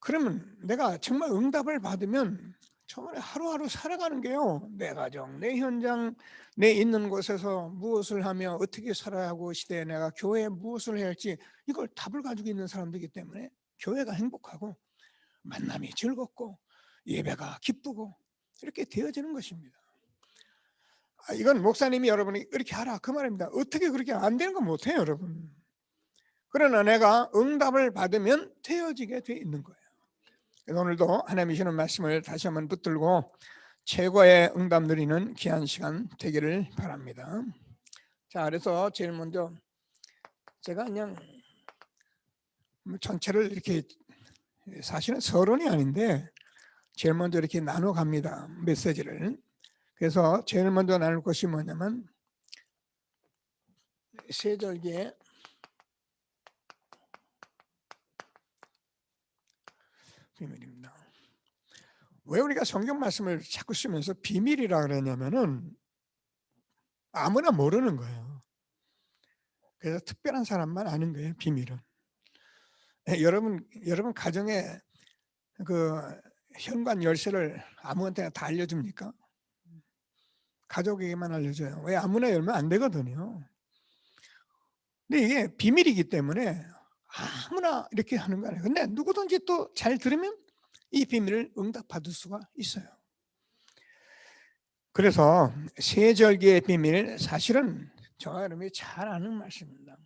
그러면 내가 정말 응답을 받으면 정말 하루하루 살아가는 게요. 내 가정, 내 현장, 내 있는 곳에서 무엇을 하며 어떻게 살아야 하고 시대에 내가 교회에 무엇을 해야 할지 이걸 답을 가지고 있는 사람들이기 때문에 교회가 행복하고 만남이 즐겁고 예배가 기쁘고 이렇게 되어지는 것입니다. 이건 목사님이 여러분이 이렇게 하라 그 말입니다. 어떻게 그렇게 안 되는 건 못해요, 여러분. 그러나 내가 응답을 받으면 되어지게 돼 있는 거예요. 오늘도 하나님이 주는 말씀을 다시 한번 붙들고 최고의 응답 누리는 귀한 시간 되기를 바랍니다. 자, 그래서 제일 먼저 제가 그냥 전체를 이렇게 사실은 서론이 아닌데 제일 먼저 이렇게 나눠 갑니다. 메시지를. 그래서 제일 먼저 나눌 것이 뭐냐면 세절기에 비밀입니다. 왜 우리가 성경 말씀을 자꾸 쓰면서 비밀이라 그러냐면은 아무나 모르는 거예요. 그래서 특별한 사람만 아는 거예요, 비밀은. 여러분 가정에 그 현관 열쇠를 아무한테나 다 알려줍니까? 가족에게만 알려줘요. 왜? 아무나 열면 안 되거든요. 근데 이게 비밀이기 때문에 아무나 이렇게 하는 거 아니에요. 근데 누구든지 또 잘 들으면 이 비밀을 응답받을 수가 있어요. 그래서 세절기의 비밀, 사실은 저와 여러분이 잘 아는 말씀입니다.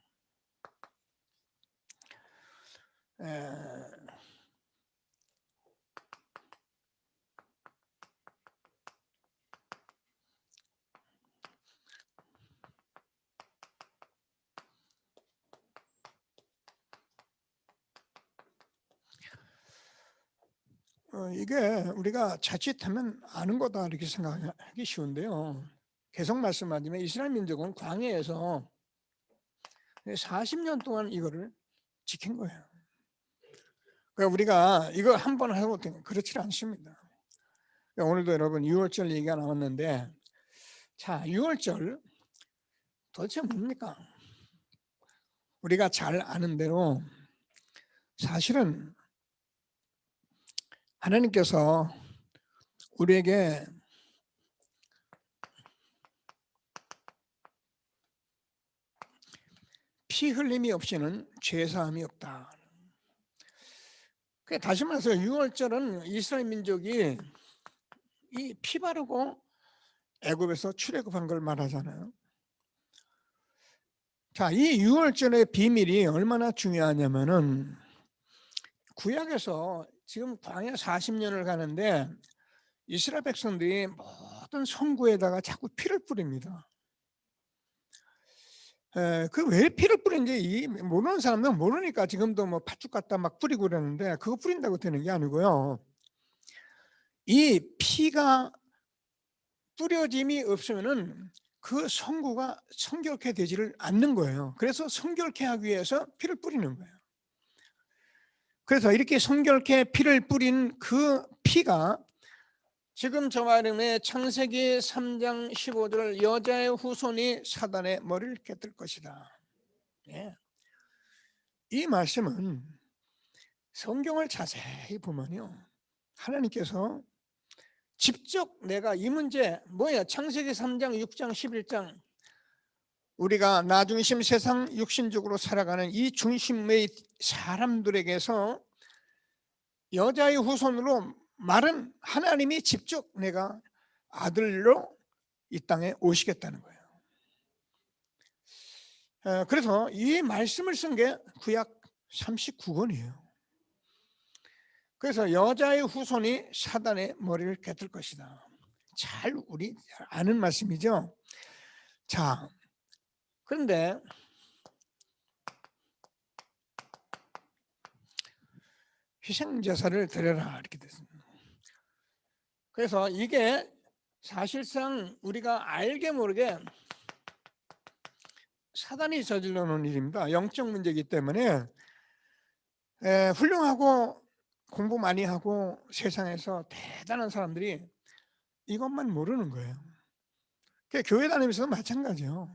이게 우리가 자칫하면 아는 거다 이렇게 생각하기 쉬운데요. 계속 말씀하지만 이스라엘 민족은 광야에서 40년 동안 이거를 지킨 거예요. 그러니까 우리가 이거 한 번 하고 그렇지 않습니다. 그러니까 오늘도 여러분 6월절 얘기가 나왔는데, 자, 6월절 도대체 뭡니까? 우리가 잘 아는 대로 사실은 하나님께서 우리에게 피 흘림이 없이는 죄사함이 없다. 다시 말해서 6월절은 이스라엘 민족이 이 피 바르고 애굽에서 출애굽한 걸 말하잖아요. 자, 이 6월절의 비밀이 얼마나 중요하냐면은 구약에서 지금 광야 40년을 가는데 이스라엘 백성들이 모든 성구에다가 자꾸 피를 뿌립니다. 그 왜 피를 뿌리는지 모르는 사람들은 모르니까 지금도 뭐 팥죽 갖다 막 뿌리고 그러는데 그거 뿌린다고 되는 게 아니고요. 이 피가 뿌려짐이 없으면은 그 성구가 성결케 되지를 않는 거예요. 그래서 성결케 하기 위해서 피를 뿌리는 거예요. 그래서 이렇게 성결케 피를 뿌린 그 피가 지금 저 말씀에 창세기 3장 15절 여자의 후손이 사단의 머리를 깨뜨릴 것이다. 예. 이 말씀은 성경을 자세히 보면요, 하나님께서 직접 내가 이 문제 뭐야? 창세기 3장 6장 11장 우리가 나 중심 세상 육신적으로 살아가는 이 중심의 사람들에게서 여자의 후손으로 말은 하나님이 직접 내가 아들로 이 땅에 오시겠다는 거예요. 그래서 이 말씀을 쓴 게 구약 39권이에요. 그래서 여자의 후손이 사단의 머리를 깨뜨릴 것이다. 잘 우리 아는 말씀이죠. 자, 그런데 희생제사를 드려라 이렇게 됐습니다. 그래서 이게 사실상 우리가 알게 모르게 사단이 저질러 놓은 일입니다. 영적 문제이기 때문에 훌륭하고 공부 많이 하고 세상에서 대단한 사람들이 이것만 모르는 거예요. 교회 다니면서도 마찬가지예요.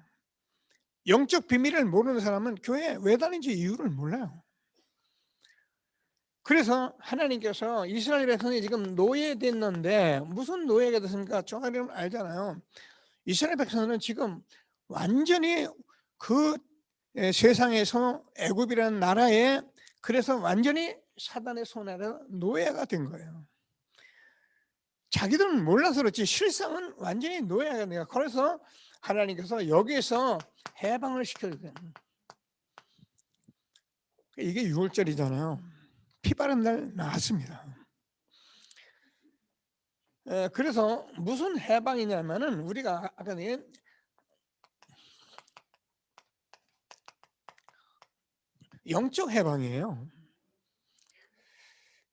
영적 비밀을 모르는 사람은 교회 왜 다니는지 이유를 몰라요. 그래서 하나님께서 이스라엘 백성이 지금 노예됐는데 무슨 노예가 됐습니까? 조금 알잖아요. 이스라엘 백성은 지금 완전히 그 세상에서 애굽이라는 나라에 그래서 완전히 사단의 손 아래 노예가 된 거예요. 자기들은 몰라서 그렇지 실상은 완전히 노예가 된 거예요. 그래서 하나님께서 여기에서 해방을 시켜주세요. 이게 6월절이잖아요. 피 바른 날 나왔습니다. 그래서 무슨 해방이냐면은 우리가 아까 영적 해방이에요.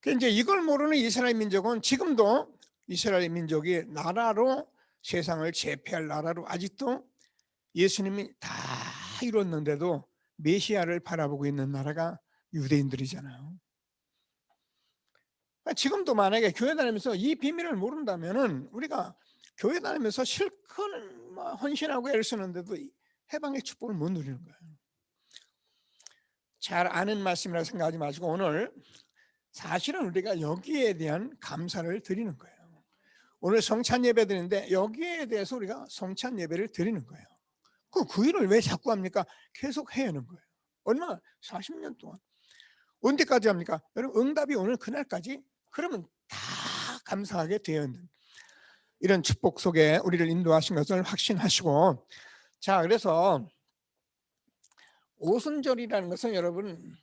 이제 이걸 모르는 이스라엘 민족은 지금도 이스라엘 민족이 나라로 세상을 제패할 나라로 아직도 예수님이 다 이뤘는데도 메시아를 바라보고 있는 나라가 유대인들이잖아요. 지금도 만약에 교회 다니면서 이 비밀을 모른다면은 우리가 교회 다니면서 실컷 헌신하고 애를 쓰는데도 해방의 축복을 못 누리는 거예요. 잘 아는 말씀이라고 생각하지 마시고 오늘 사실은 우리가 여기에 대한 감사를 드리는 거예요. 오늘 성찬 예배 드리는데 여기에 대해서 우리가 성찬 예배를 드리는 거예요. 그 일을 왜 자꾸 합니까? 계속 해야 하는 거예요. 얼마? 40년 동안. 언제까지 합니까? 여러분 응답이 오늘 그날까지 그러면 다 감사하게 되어 있는 이런 축복 속에 우리를 인도하신 것을 확신하시고 자 그래서 오순절이라는 것은 여러분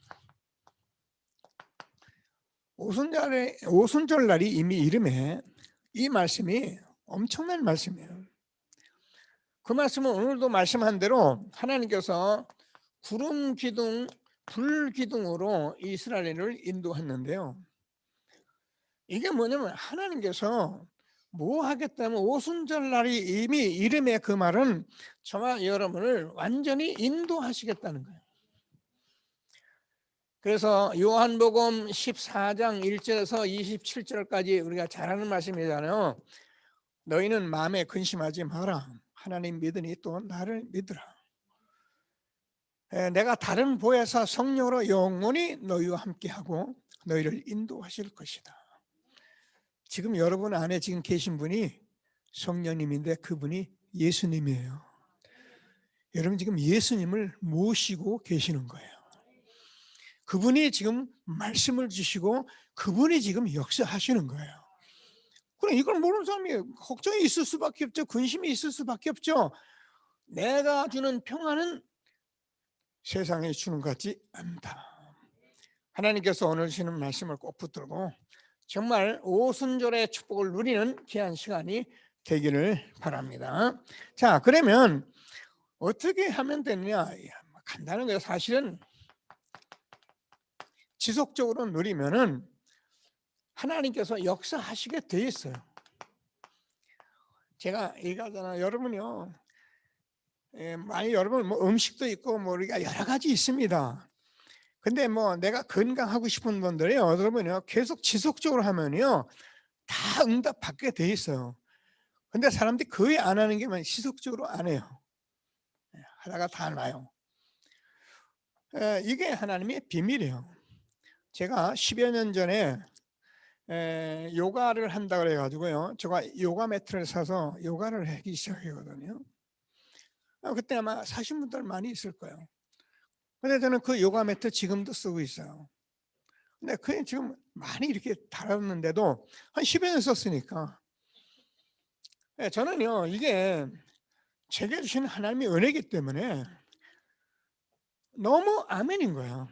오순절 날이 이미 이름에 이 말씀이 엄청난 말씀이에요. 그 말씀은 오늘도 말씀한 대로 하나님께서 구름 기둥, 불 기둥으로 이스라엘을 인도했는데요. 이게 뭐냐면 하나님께서 뭐 하겠다면 오순절 날이 이미 이름에 그 말은 저와 여러분을 완전히 인도하시겠다는 거예요. 그래서 요한복음 14장 1절에서 27절까지 우리가 잘 아는 말씀이잖아요. 너희는 마음에 근심하지 마라. 하나님 믿으니 또 나를 믿으라. 내가 다른 보혜사 성령으로 영원히 너희와 함께하고 너희를 인도하실 것이다. 지금 여러분 안에 지금 계신 분이 성령님인데 그분이 예수님이에요. 여러분 지금 예수님을 모시고 계시는 거예요. 그분이 지금 말씀을 주시고 그분이 지금 역사하시는 거예요. 그럼 이걸 모르는 사람이 걱정이 있을 수밖에 없죠. 근심이 있을 수밖에 없죠. 내가 주는 평안은 세상에 주는 것 같지 않다. 하나님께서 오늘 주시는 말씀을 꼭 붙들고 정말 오순절의 축복을 누리는 귀한 시간이 되기를 바랍니다. 자, 그러면 어떻게 하면 되느냐? 간단한 거예요. 사실은 지속적으로 누리면은 하나님께서 역사하시게 돼 있어요. 제가 얘기하잖아요. 여러분요, 많이 여러분 뭐 음식도 있고 뭐 우리가 여러 가지 있습니다. 근데 뭐 내가 건강하고 싶은 분들이요, 여러분요 계속 지속적으로 하면요 다 응답 받게 돼 있어요. 근데 사람들이 거의 안 하는 게 지속적으로 안 해요. 하다가 다 나요. 이게 하나님의 비밀이에요. 제가 10여 년 전에 요가를 한다 그래가지고요, 제가 요가 매트를 사서 요가를 하기 시작했거든요. 그때 아마 사신 분들 많이 있을 거예요. 근데 저는 그 요가 매트 지금도 쓰고 있어요. 근데 그게 지금 많이 이렇게 달았는데도 한 10여 년 썼으니까 저는요 이게 제게 주신 하나님의 은혜이기 때문에 너무 아멘인 거야.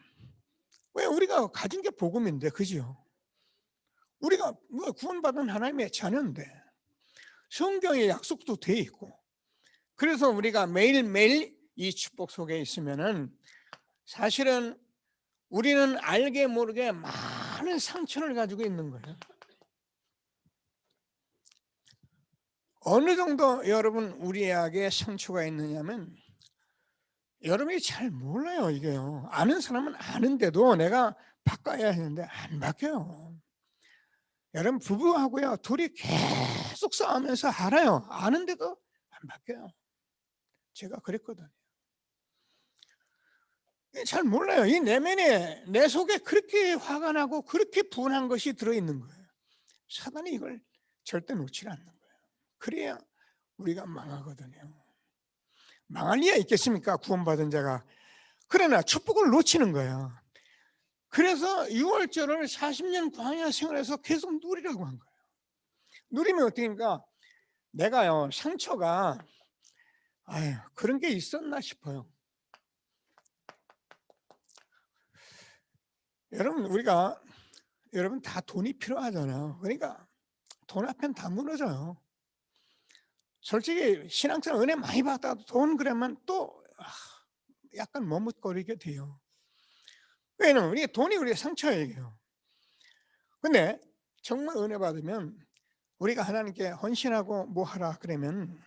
왜? 우리가 가진 게 복음인데, 그죠? 우리가 구원받은 하나님의 자녀인데 성경에 약속도 돼 있고, 그래서 우리가 매일매일 이 축복 속에 있으면은 사실은 우리는 알게 모르게 많은 상처를 가지고 있는 거예요. 어느 정도 여러분 우리에게 상처가 있느냐면 여러분이 잘 몰라요. 이게요. 아는 사람은 아는데도 내가 바꿔야 하는데 안 바뀌어요. 여러분 부부하고요 둘이 계속 싸우면서 알아요. 아는데도 안 바뀌어요. 제가 그랬거든요. 잘 몰라요. 이 내면에 내 속에 그렇게 화가 나고 그렇게 분한 것이 들어있는 거예요. 사단이 이걸 절대 놓지 않는 거예요. 그래야 우리가 망하거든요. 망할 리가 있겠습니까? 구원받은 자가. 그러나 축복을 놓치는 거예요. 그래서 6월절을 40년 광야 생활에서 계속 누리라고 한 거예요. 누리면 어떻게니까 내가요 상처가 그런 게 있었나 싶어요. 여러분 다 돈이 필요하잖아요. 그러니까 돈 앞엔 다 무너져요. 솔직히 신앙생활 은혜 많이 받아도 돈 그러면 또 약간 머뭇거리게 돼요. 왜냐면 돈이 우리의 상처예요. 근데 정말 은혜 받으면 우리가 하나님께 헌신하고 뭐 하라 그러면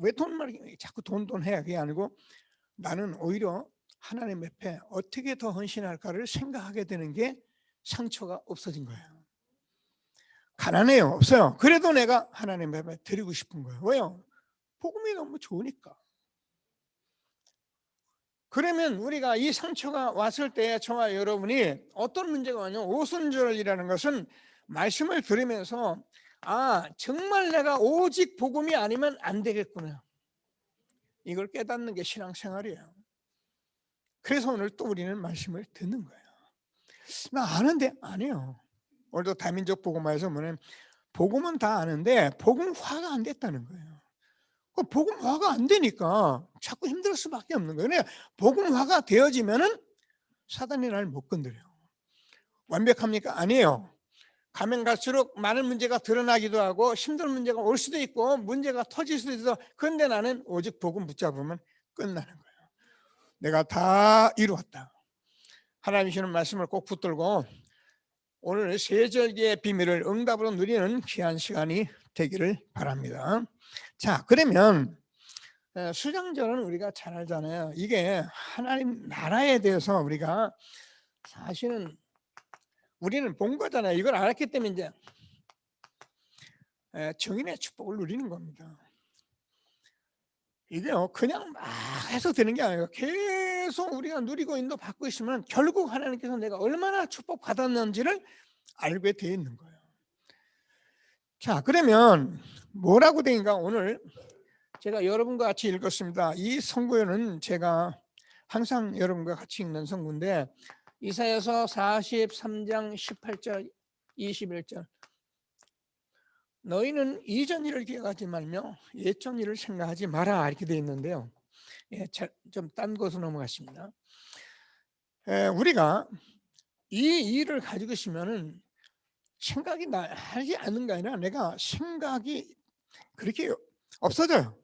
왜 돈만 자꾸 돈 해야 그게 아니고 나는 오히려 하나님 앞에 어떻게 더 헌신할까를 생각하게 되는 게 상처가 없어진 거예요. 가난해요? 없어요. 그래도 내가 하나님 앞에 드리고 싶은 거예요. 왜요? 복음이 너무 좋으니까. 그러면 우리가 이 상처가 왔을 때 저와 여러분이 어떤 문제가 왔냐면 오순절이라는 것은 말씀을 들으면서 정말 내가 오직 복음이 아니면 안 되겠구나. 이걸 깨닫는 게 신앙생활이에요. 그래서 오늘 또 우리는 말씀을 듣는 거예요. 나 아는데 아니에요. 오늘도 다민족 복음화에서 뭐냐면 복음은 다 아는데 복음화가 안 됐다는 거예요. 복음화가 안 되니까 자꾸 힘들 수밖에 없는 거예요. 그러니까 복음화가 되어지면은 사단이 날 못 건드려요. 완벽합니까? 아니에요. 가면 갈수록 많은 문제가 드러나기도 하고 힘든 문제가 올 수도 있고 문제가 터질 수도 있어. 그런데 나는 오직 복음 붙잡으면 끝나는 거예요. 내가 다 이루었다. 하나님 주시는 말씀을 꼭 붙들고 오늘 세절기의 비밀을 응답으로 누리는 귀한 시간이 되기를 바랍니다. 자, 그러면 수장절은 우리가 잘 알잖아요. 이게 하나님 나라에 대해서 우리가 사실은 우리는 본 거잖아요. 이걸 알았기 때문에 이제 정인의 축복을 누리는 겁니다. 이게요 그냥 막 해서 되는 게 아니에요. 계속 우리가 누리고 인도받고 있으면 결국 하나님께서 내가 얼마나 축복받았는지를 알게 돼 있는 거예요. 자, 그러면 뭐라고 되는가? 오늘 제가 여러분과 같이 읽었습니다. 이 선구에는 제가 항상 여러분과 같이 읽는 선구인데 이사야서 43장 18절 21절 너희는 이전 일을 기억하지 말며 옛전 일을 생각하지 마라 이렇게 되어 있는데요. 좀 딴 곳으로 넘어갔습니다. 우리가 이 일을 가지고 있으면은 생각이 나지 않는 게 아니라 내가 생각이 그렇게 없어져요.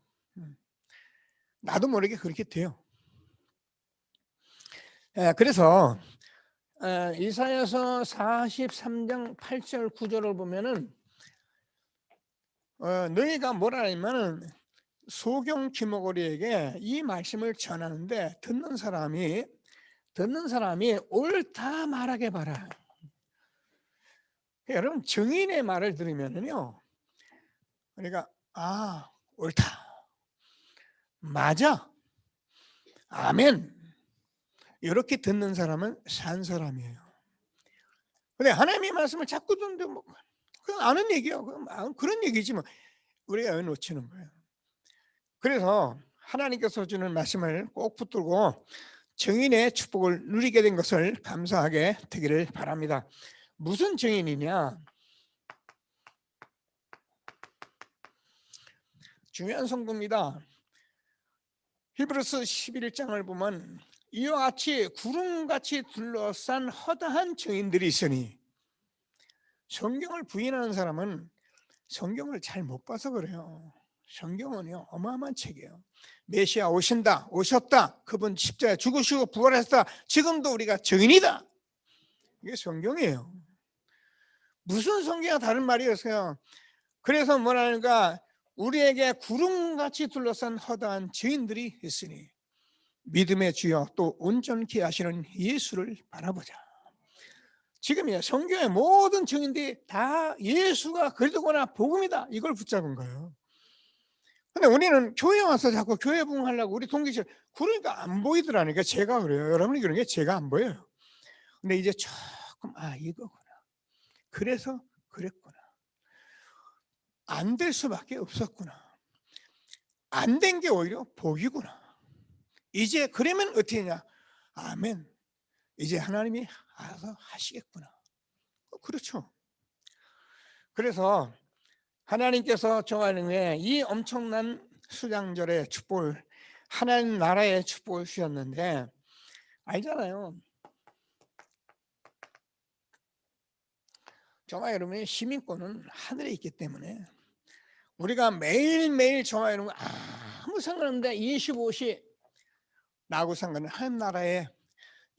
나도 모르게 그렇게 돼요. 그래서 이사야서 43장 8절 9절을 보면은 너희가 뭐라 하냐면은 소경 기모거리에게 이 말씀을 전하는데 듣는 사람이 옳다 말하게 봐라. 여러분 증인의 말을 들으면은요, 그러니까 옳다, 맞아, 아멘 이렇게 듣는 사람은 산 사람이에요. 근데 하나님의 말씀을 자꾸 듣는데 뭐 그냥 아는 얘기요. 그런 얘기지 뭐 우리가 놓치는 거예요. 그래서 하나님께서 주는 말씀을 꼭 붙들고 증인의 축복을 누리게 된 것을 감사하게 되기를 바랍니다. 무슨 증인이냐? 중요한 성구입니다. 히브리서 11장을 보면 이와 같이 구름같이 둘러싼 허다한 증인들이 있으니 성경을 부인하는 사람은 성경을 잘 못 봐서 그래요. 성경은요 어마어마한 책이에요. 메시아 오셨다. 그분 십자가에 죽으시고 부활했다. 지금도 우리가 증인이다. 이게 성경이에요. 무슨 성경과 다른 말이었어요. 그래서 뭐라는가 우리에게 구름같이 둘러싼 허다한 증인들이 있으니 믿음의 주여 또 온전케 하시는 예수를 바라보자. 지금이야 성경의 모든 증인들이 다 예수가 그리스도구나 복음이다 이걸 붙잡은 거예요. 근데 우리는 교회 와서 자꾸 교회 부흥하려고 우리 동기처럼 그러니까 안 보이더라니까. 제가 그래요. 여러분이 그런 게 제가 안 보여요. 근데 이제 조금 이거구나. 그래서 그랬구나. 안 될 수밖에 없었구나. 안 된 게 오히려 복이구나. 이제 그러면 어떻게 하냐? 아멘. 이제 하나님이 알아서 하시겠구나. 그렇죠. 그래서 하나님께서 정하는 이 엄청난 수장절의 축복을, 하나님 나라의 축복을 주셨는데, 알잖아요. 정말 여러분의 시민권은 하늘에 있기 때문에 우리가 매일매일 정말 여러분 아무 상관없는데 25시 나하고 상관은 하나님 나라의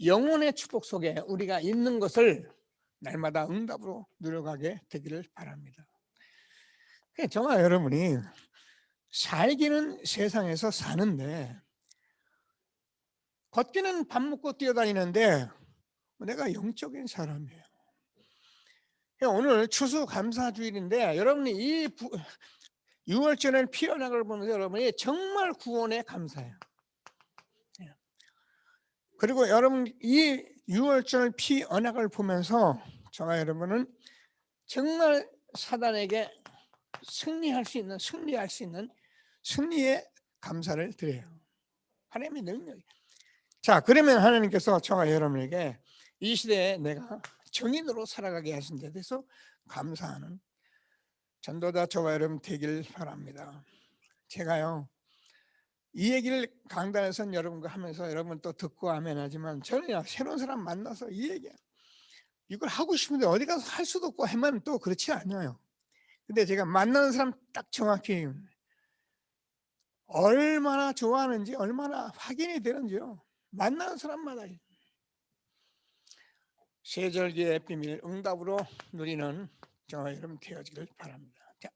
영혼의 축복 속에 우리가 있는 것을 날마다 응답으로 누려가게 되기를 바랍니다. 정말 여러분이 살기는 세상에서 사는데, 걷기는 밥 먹고 뛰어다니는데 내가 영적인 사람이에요. 오늘 추수감사주일인데 여러분이 이 6월절의 피어나를 보면서 여러분이 정말 구원에 감사해요. 그리고 여러분 이 6월절 피 언약을 보면서 저와 여러분은 정말 사단에게 승리할 수 있는 승리의 감사를 드려요. 하나님의 능력이. 자, 그러면 하나님께서 저와 여러분에게 이 시대에 내가 정인으로 살아가게 하신 데 대해서 감사하는 전도자 저와 여러분 되길 바랍니다. 제가요 이 얘기를 강단에서 여러분과 하면서 여러분 또 듣고 하면 하지만 저는 새로운 사람 만나서 이 얘기 이걸 하고 싶은데 어디 가서 할 수도 없고 하면 또 그렇지 않아요. 근데 제가 만나는 사람 딱 정확히 얼마나 좋아하는지 얼마나 확인이 되는지요. 만나는 사람마다 세절기의 비밀 응답으로 누리는 저와 여러분 되어지길 바랍니다. 자,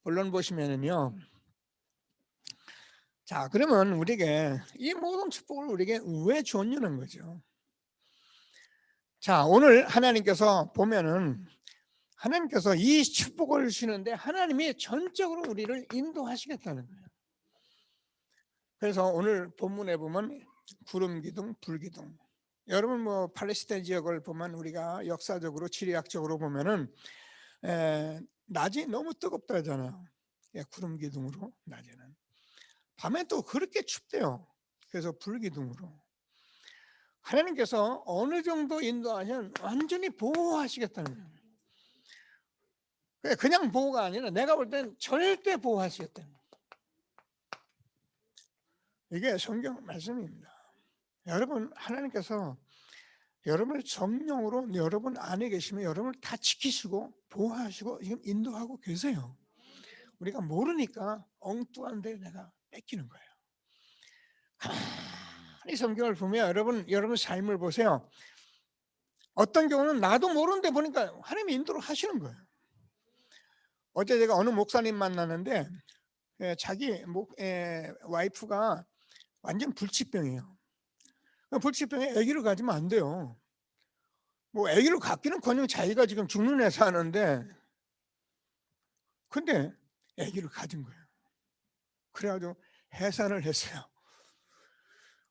본론 보시면은요. 자, 그러면 우리에게 이 모든 축복을 우리에게 왜 줬냐는 거죠. 자, 오늘 하나님께서 보면은 하나님께서 이 축복을 주시는데 하나님이 전적으로 우리를 인도하시겠다는 거예요. 그래서 오늘 본문에 보면 구름 기둥, 불 기둥. 여러분 뭐 팔레스타인 지역을 보면 우리가 역사적으로 지리학적으로 보면은 낮이 너무 뜨겁다 하잖아요. 구름 기둥으로 낮에는. 밤에 또 그렇게 춥대요. 그래서 불 기둥으로. 하나님께서 어느 정도 인도하면 완전히 보호하시겠다는 거예요. 그냥 보호가 아니라 내가 볼 땐 절대 보호하시겠다는 거예요. 이게 성경 말씀입니다. 여러분 하나님께서 여러분을 정령으로 여러분 안에 계시면 여러분을 다 지키시고 보호하시고 지금 인도하고 계세요. 우리가 모르니까 엉뚱한 데 내가 뺏기는 거예요. 가만히 성경을 보면 여러분 삶을 보세요. 어떤 경우는 나도 모르는데 보니까 하나님이 인도를 하시는 거예요. 어제 제가 어느 목사님 만났는데 자기 와이프가 완전 불치병이에요. 불치병에 아기를 가지면 안 돼요. 뭐 아기를 갖기는커녕 자기가 지금 죽는 애 사는데 근데 아기를 가진 거예요. 그래가지고 해산을 했어요.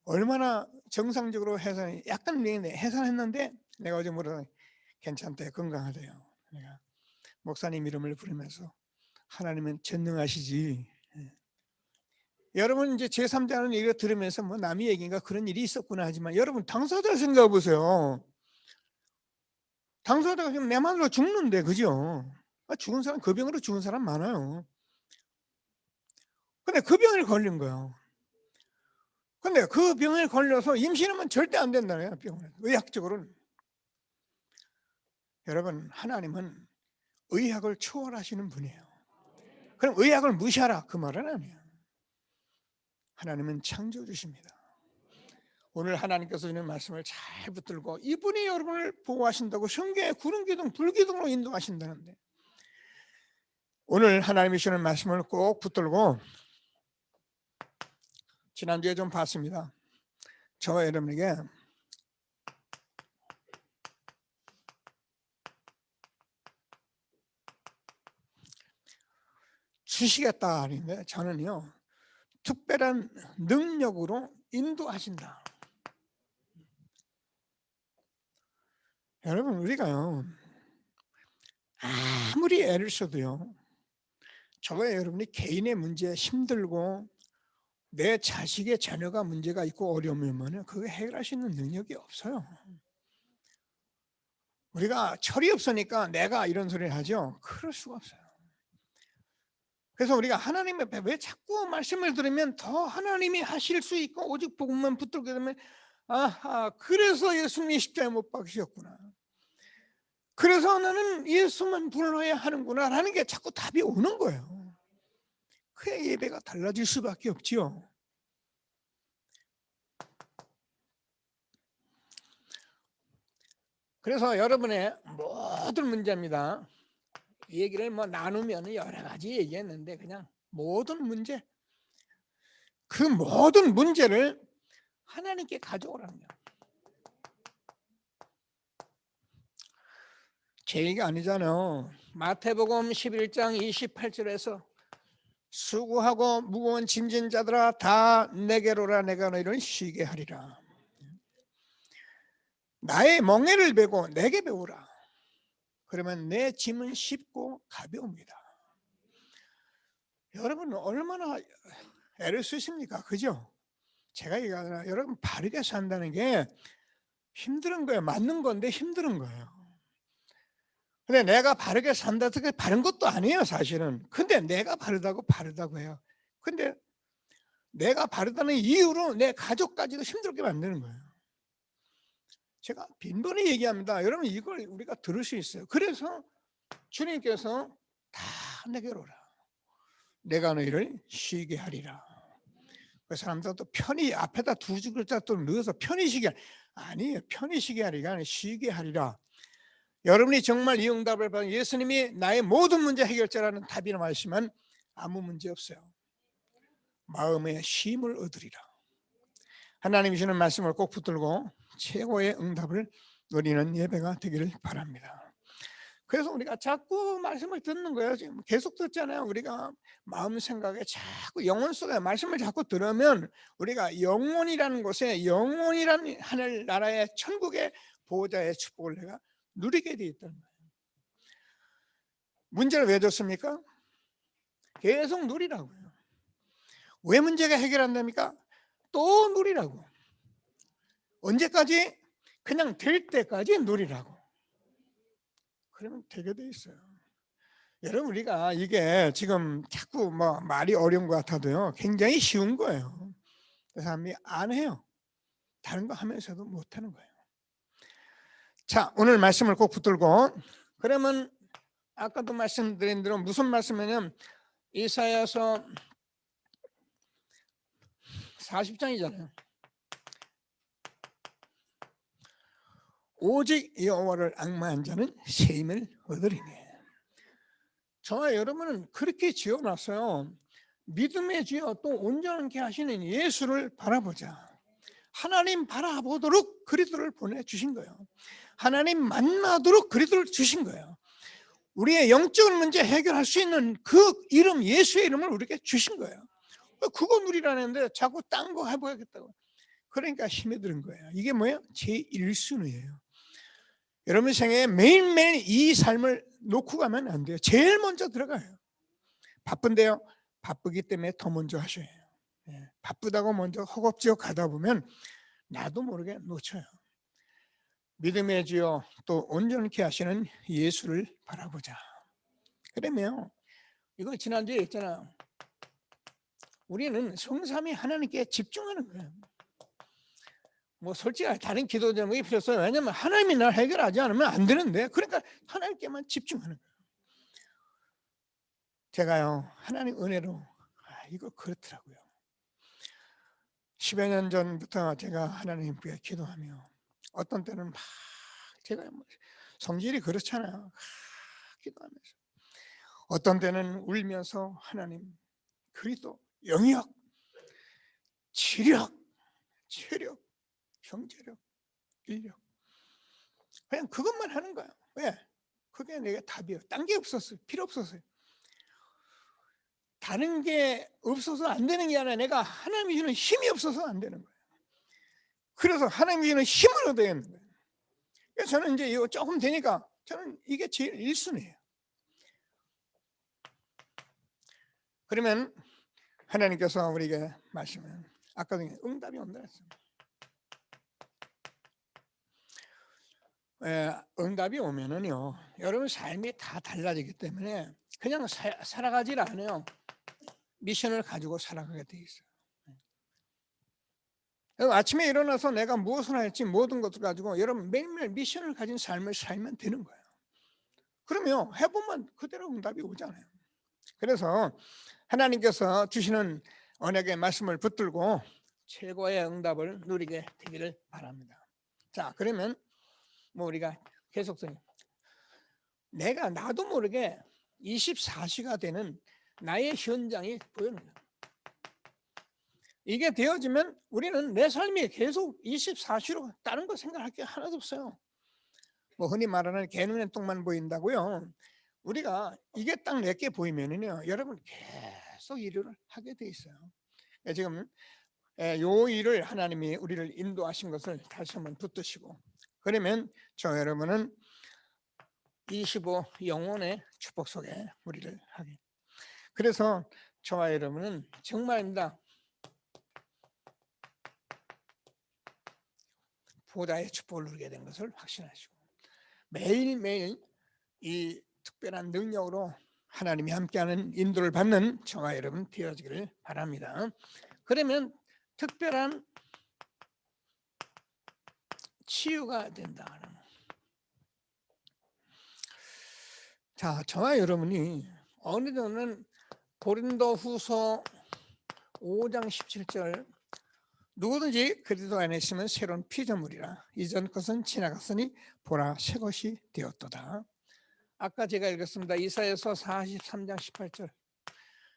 얼마나 정상적으로 약간 해산했는데 내가 어제 물어서 괜찮대, 건강하대요. 내가 목사님 이름을 부르면서 하나님은 전능하시지. 여러분 이제 제3자는 얘기를 들으면서 뭐 남의 얘기인가 그런 일이 있었구나 하지만 여러분 당사자 생각해 보세요. 당사자가 지금 내 마음으로 죽는데 그죠? 죽은 사람 그 병으로 죽은 사람 많아요. 근데 그 병을 걸린 거예요. 근데 그 병에 걸려서 임신하면 절대 안 된다네요. 병은 의학적으로는. 여러분 하나님은 의학을 초월하시는 분이에요. 그럼 의학을 무시하라 그 말은 아니에요. 하나님은 창조주십니다. 오늘 하나님께서 주는 말씀을 잘 붙들고 이분이 여러분을 보호하신다고 성경에 구름 기둥, 불 기둥으로 인도하신다는데 오늘 하나님이 주는 말씀을 꼭 붙들고 지난주에 좀 봤습니다. 저와 여러분에게 주시겠다 하는데 저는요 특별한 능력으로 인도하신다. 여러분 우리가요 아무리 애를 써도요 저와 여러분이 개인의 문제에 힘들고 내 자식의 자녀가 문제가 있고 어려우면 그거 해결할 수 있는 능력이 없어요. 우리가 철이 없으니까 내가 이런 소리를 하죠. 그럴 수가 없어요. 그래서 우리가 하나님 앞에 왜 자꾸 말씀을 들으면 더 하나님이 하실 수 있고 오직 복음만 붙들게 되면 아하 그래서 예수님이 십자가에 못 박히셨구나. 그래서 나는 예수만 불러야 하는구나 라는 게 자꾸 답이 오는 거예요. 그의 예배가 달라질 수밖에 없지요. 그래서 여러분의 모든 문제입니다. 이 얘기를 뭐 나누면 여러 가지 얘기했는데 그냥 모든 문제, 그 모든 문제를 하나님께 가져오라는 거예요. 제 얘기가 아니잖아요. 마태복음 11장 28절에서 수고하고 무거운 짐진 자들아 다 내게로 오라 내가 너희를 쉬게 하리라. 나의 멍에를 메고 내게 배우라. 그러면 내 짐은 쉽고 가벼웁니다. 여러분은 얼마나 애를 쓰십니까? 그죠? 제가 얘기하잖아요. 여러분 바르게 산다는 게 힘든 거예요. 맞는 건데 힘든 거예요. 근데 내가 바르게 산다, 그게 바른 것도 아니에요 사실은. 근데 내가 바르다고 해요. 근데 내가 바르다는 이유로 내 가족까지도 힘들게 만드는 거예요. 제가 빈번히 얘기합니다. 여러분 이걸 우리가 들을 수 있어요. 그래서 주님께서 다 내게로 오라. 내가 너희를 쉬게 하리라. 그 사람들도 편히 앞에다 두 글자 또 넣어서 편히 쉬게 아니에요. 편히 쉬게 하리가 아니라 쉬게 하리라. 여러분이 정말 이 응답을 받은 예수님이 나의 모든 문제 해결자라는 답이나 말씀은 아무 문제 없어요. 마음의 쉼을 얻으리라. 하나님이 주는 말씀을 꼭 붙들고 최고의 응답을 누리는 예배가 되기를 바랍니다. 그래서 우리가 자꾸 말씀을 듣는 거예요. 지금 계속 듣잖아요. 우리가 마음 생각에 자꾸 영혼 속에 말씀을 자꾸 들으면 우리가 영혼이라는 곳에 영혼이라는 하늘나라의 천국의 보호자의 축복을 내가 누리게 돼 있다는 거예요. 문제를 왜 줬습니까? 계속 누리라고요. 왜 문제가 해결 안 됩니까? 또 누리라고. 언제까지? 그냥 될 때까지 누리라고. 그러면 되게 돼 있어요. 여러분 우리가 이게 지금 자꾸 뭐 말이 어려운 것 같아도요 굉장히 쉬운 거예요. 그 사람이 안 해요. 다른 거 하면서도 못 하는 거예요. 자, 오늘 말씀을 꼭 붙들고 그러면 아까도 말씀드린 대로 무슨 말씀이냐면 이사야서 40장이잖아요. 오직 여호와를 앙마한 자는 새 힘을 얻으리니. 저와 여러분은 그렇게 지어놨어요. 믿음의 주여 또 온전케 하시는 예수를 바라보자. 하나님 바라보도록 그리스도를 보내주신 거예요. 하나님 만나도록 그리스도를 주신 거예요. 우리의 영적인 문제 해결할 수 있는 그 이름 예수의 이름을 우리에게 주신 거예요. 그거 누리라는데 자꾸 딴 거 해보겠다고. 그러니까 힘이 드는 거예요. 이게 뭐예요? 제1순위예요. 여러분 생애에 매일매일 이 삶을 놓고 가면 안 돼요. 제일 먼저 들어가요. 바쁜데요. 바쁘기 때문에 더 먼저 하셔야 해요. 바쁘다고 먼저 허겁지겁 가다 보면 나도 모르게 놓쳐요. 믿음의 주여 또 온전케 하시는 예수를 바라보자. 그러면 이거 지난주에 했잖아요. 우리는 성삼위 하나님께 집중하는 거예요. 뭐 솔직히 다른 기도 제목이 필요 없어요. 왜냐하면 하나님이 날 해결하지 않으면 안 되는데 그러니까 하나님께만 집중하는 거예요. 제가요 하나님 은혜로 이거 그렇더라고요. 10여 년 전부터 제가 하나님께 기도하며 어떤 때는 막 제가 성질이 그렇잖아요. 기도하면서 어떤 때는 울면서 하나님 그리스도 영역, 지력, 체력, 경제력, 인력 그냥 그것만 하는 거예요. 왜? 그게 내게 답이에요. 딴 게 없었어요. 필요 없었어요. 다른 게 없어서 안 되는 게 아니라 내가 하나님이 주는 힘이 없어서 안 되는 거예요. 그래서 하나님이 주는 힘을 얻어야 하는 거예요. 그래서 저는 이제 이거 조금 되니까 저는 이게 제일 1순위예요. 그러면 하나님께서 우리에게 말씀은 아까 전에 응답이 온다 했습니다. 응답이 오면은요, 여러분 삶이 다 달라지기 때문에 그냥 살아가질 않아요. 미션을 가지고 살아가게 돼 있어요. 아침에 일어나서 내가 무엇을 할지 모든 것을 가지고 여러분 매일매일 미션을 가진 삶을 살면 되는 거예요. 그러면 해보면 그대로 응답이 오잖아요. 그래서 하나님께서 주시는 언약의 말씀을 붙들고 최고의 응답을 누리게 되기를 바랍니다. 자, 그러면 뭐 우리가 계속해서 내가 나도 모르게 24시가 되는 나의 현장이 보입니다. 이게 되어지면 우리는 내 삶이 계속 24시로 다른 거 생각할 게 하나도 없어요. 뭐 흔히 말하는 개눈에 똥만 보인다고요. 우리가 이게 딱 내게 보이면은요, 여러분 계속 일을 하게 돼 있어요. 지금 요 일을 하나님이 우리를 인도하신 것을 다시 한번 붙드시고, 그러면 저 여러분은 25 영혼의 축복 속에 우리를 하게. 그래서 저와 여러분은 정말입니다. 보좌의 축복을 누리게 된 것을 확신하시고 매일매일 이 특별한 능력으로 하나님이 함께하는 인도를 받는 저와 여러분 되어지기를 바랍니다. 그러면 특별한 치유가 된다. 자, 저와 여러분이 어느 정도는 고린도후서 5장 17절 누구든지 그리스도 안에 있으면 새로운 피조물이라 이전 것은 지나갔으니 보라 새 것이 되었도다. 아까 제가 읽었습니다. 이사야서 43장 18절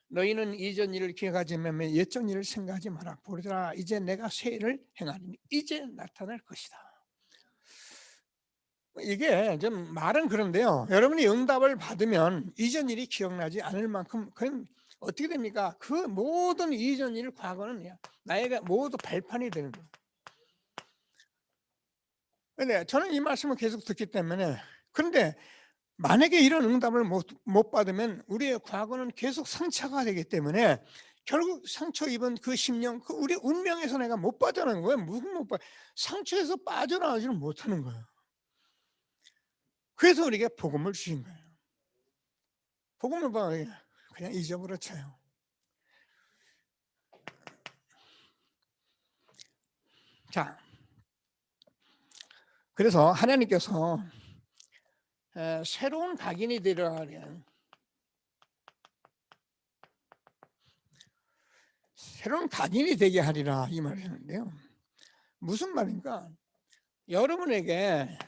너희는 이전 일을 기억하지 말며 옛전 일을 생각하지 마라. 보라 이제 내가 새 일을 행하리니 이제 나타날 것이다. 이게 좀 말은 그런데요, 여러분이 응답을 받으면 이전 일이 기억나지 않을 만큼 그건 어떻게 됩니까? 그 모든 이전 일 과거는 나에게 모두 발판이 되는 거예요. 근데 저는 이 말씀을 계속 듣기 때문에, 그런데 만약에 이런 응답을 못 받으면 우리의 과거는 계속 상처가 되기 때문에 결국 상처 입은 그 심령, 그 우리 운명에서 내가 못 빠져나가는 거예요. 무슨 못 빠? 상처에서 빠져나가지는 못하는 거예요. 그래서 우리에게 복음을 주신 거예요. 복음을 봐 그냥 잊어버렸어요. 자, 그래서 하나님께서 새로운 각인이 되려면 새로운 각인이 되게 하리라 이 말을 하는데요. 무슨 말인가? 여러분에게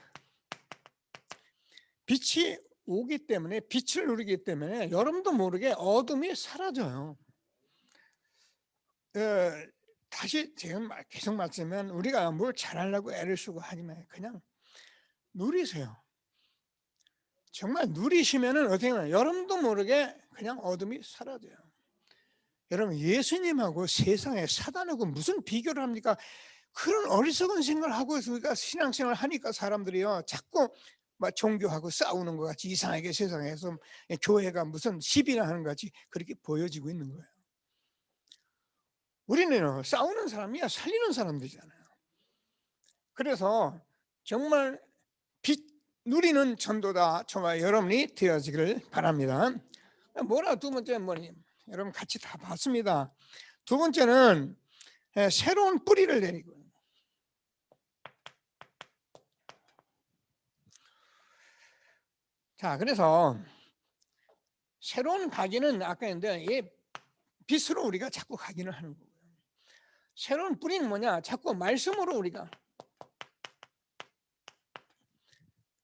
빛이 오기 때문에, 빛을 누리기 때문에 여러분도 모르게 어둠이 사라져요. 다시 제가 계속 말씀하면 우리가 뭘 잘하려고 애를 쓰고 하지만 그냥 누리세요. 정말 누리시면은 어떻게 하면 여러분도 모르게 그냥 어둠이 사라져요. 여러분 예수님하고 세상에 사단하고 무슨 비교를 합니까? 그런 어리석은 생각을 하고 우리가 신앙생활을 하니까 사람들이요 자꾸 막 종교하고 싸우는 것 같이 이상하게 세상에서 교회가 무슨 시비나 하는 것 같이 그렇게 보여지고 있는 거예요. 우리는 싸우는 사람이야 살리는 사람들이잖아요. 그래서 정말 빛 누리는 전도다 저와 여러분이 되어지기를 바랍니다. 뭐라 두 번째 뭐니? 여러분 같이 다 봤습니다. 두 번째는 새로운 뿌리를 내리고. 자, 그래서 새로운 각인은 아까 했는데 이 빛으로 우리가 자꾸 각인을 하는 거고요. 새로운 뿌리는 뭐냐? 자꾸 말씀으로 우리가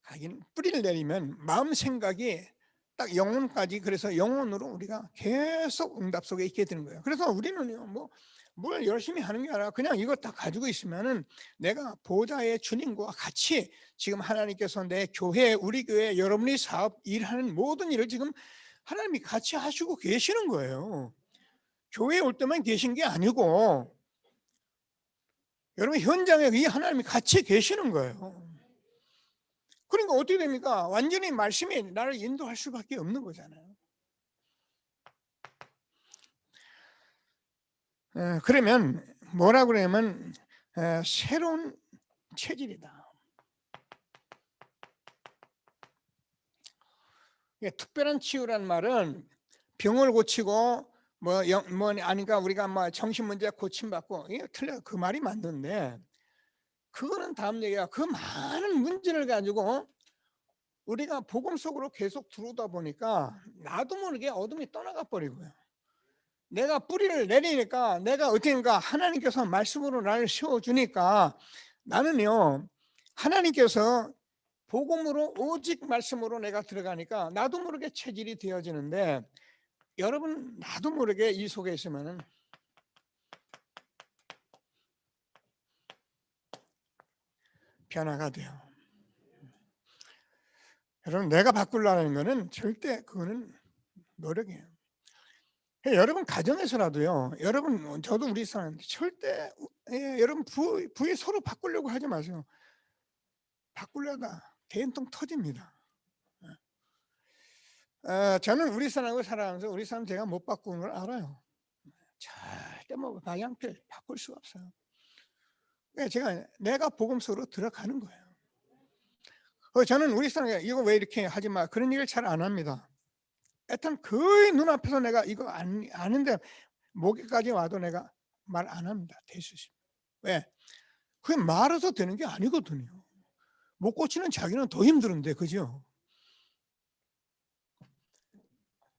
각인 뿌리를 내리면 마음 생각이 딱 영혼까지, 그래서 영혼으로 우리가 계속 응답 속에 있게 되는 거예요. 그래서 우리는 뭘 열심히 하는 게 아니라 그냥 이거 딱 가지고 있으면은 내가 보좌의 주님과 같이 지금 하나님께서 내 교회, 우리 교회, 여러분이 사업 일하는 모든 일을 지금 하나님이 같이 하시고 계시는 거예요. 교회에 올 때만 계신 게 아니고 여러분 현장에 이 하나님이 같이 계시는 거예요. 그러니까 어떻게 됩니까? 완전히 말씀이 나를 인도할 수밖에 없는 거잖아요. 그러면 뭐라 그러냐면 새로운 체질이다. 특별한 치유란 말은 병을 고치고 아니까 우리가 뭐 정신 문제 고침받고 이게 틀려 그 말이 맞는데 그거는 다음 얘기야. 그 많은 문제를 가지고 우리가 복음 속으로 계속 들어오다 보니까 나도 모르게 어둠이 떠나가 버리고요. 내가 뿌리를 내리니까 내가 어떻게인가 하나님께서 말씀으로 나를 세워주니까 나는요 하나님께서 복음으로 오직 말씀으로 내가 들어가니까 나도 모르게 체질이 되어지는데 여러분 나도 모르게 이 속에 있으면은 변화가 돼요. 여러분 내가 바꾸려는 거는 절대 그거는 노력이에요. 여러분 가정에서라도요. 여러분 저도 우리 사람 절대 여러분 부에 서로 바꾸려고 하지 마세요. 바꾸려다 개인통 터집니다. 저는 우리 사람하고 살아가면서 우리 사람 제가 못 바꾸는 걸 알아요. 절대 뭐 방향을 바꿀 수가 없어요. 내가 복음 속으로 들어가는 거예요. 저는 우리 사람에게 이거 왜 이렇게 하지 마 그런 얘기를 잘 안 합니다. 하여튼 거의 눈앞에서 내가 이거 아는데 목에까지 와도 내가 말 안 합니다. 될 수 있습니다. 왜? 그게 말해서 되는 게 아니거든요. 못 고치는 자기는 더 힘들은데 그죠?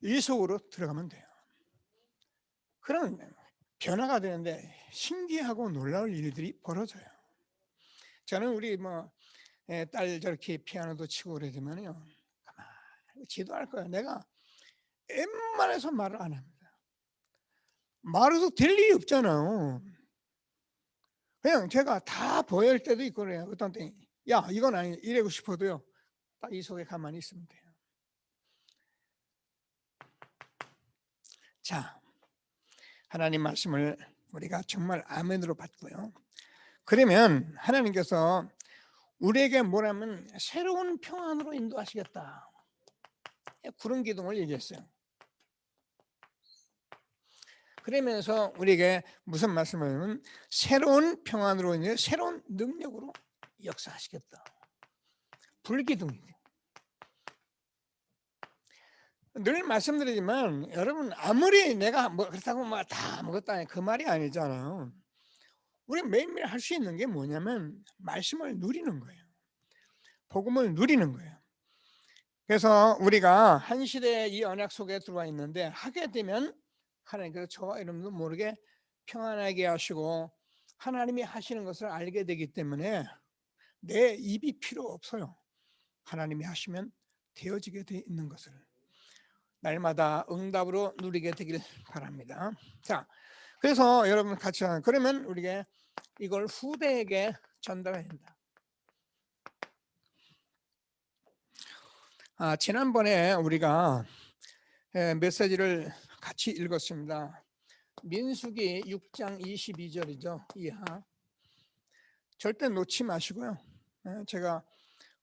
이 속으로 들어가면 돼요. 그럼 변화가 되는데 신기하고 놀라울 일들이 벌어져요. 저는 우리 딸 저렇게 피아노도 치고 그러지만요. 가만히 지도할 거예요. 내가 웬만해서 말을 안 합니다. 말해서 될 일이 없잖아요. 그냥 제가 다 보일 때도 있고 그래요. 어떤 때, 야 이건 아니 이러고 싶어도요. 딱 이 속에 가만히 있으면 돼요. 자, 하나님 말씀을 우리가 정말 아멘으로 받고요. 그러면 하나님께서 우리에게 뭐라면 새로운 평안으로 인도하시겠다. 구름 기둥을 얘기했어요. 그러면서 우리에게 무슨 말씀을 하냐면 새로운 평안으로 인해 새로운 능력으로 역사하시겠다. 불기둥이죠. 늘 말씀드리지만 여러분 아무리 내가 그렇다고 다 아무것도 아니 그 말이 아니잖아요. 우리 매일매일 할 수 있는 게 뭐냐면 말씀을 누리는 거예요. 복음을 누리는 거예요. 그래서 우리가 한 시대의 이 언약 속에 들어와 있는데 하게 되면 하나님께서 저와 여러분도 모르게 평안하게 하시고 하나님이 하시는 것을 알게 되기 때문에 내 입이 필요 없어요. 하나님이 하시면 되어지게 돼 있는 것을 날마다 응답으로 누리게 되길 바랍니다. 자, 그래서 여러분 같이 하는 그러면 우리가 이걸 후대에게 전달해야 된다. 지난번에 우리가 메시지를 같이 읽었습니다. 민수기 6장 22절이죠. 이하 절대 놓지 마시고요. 제가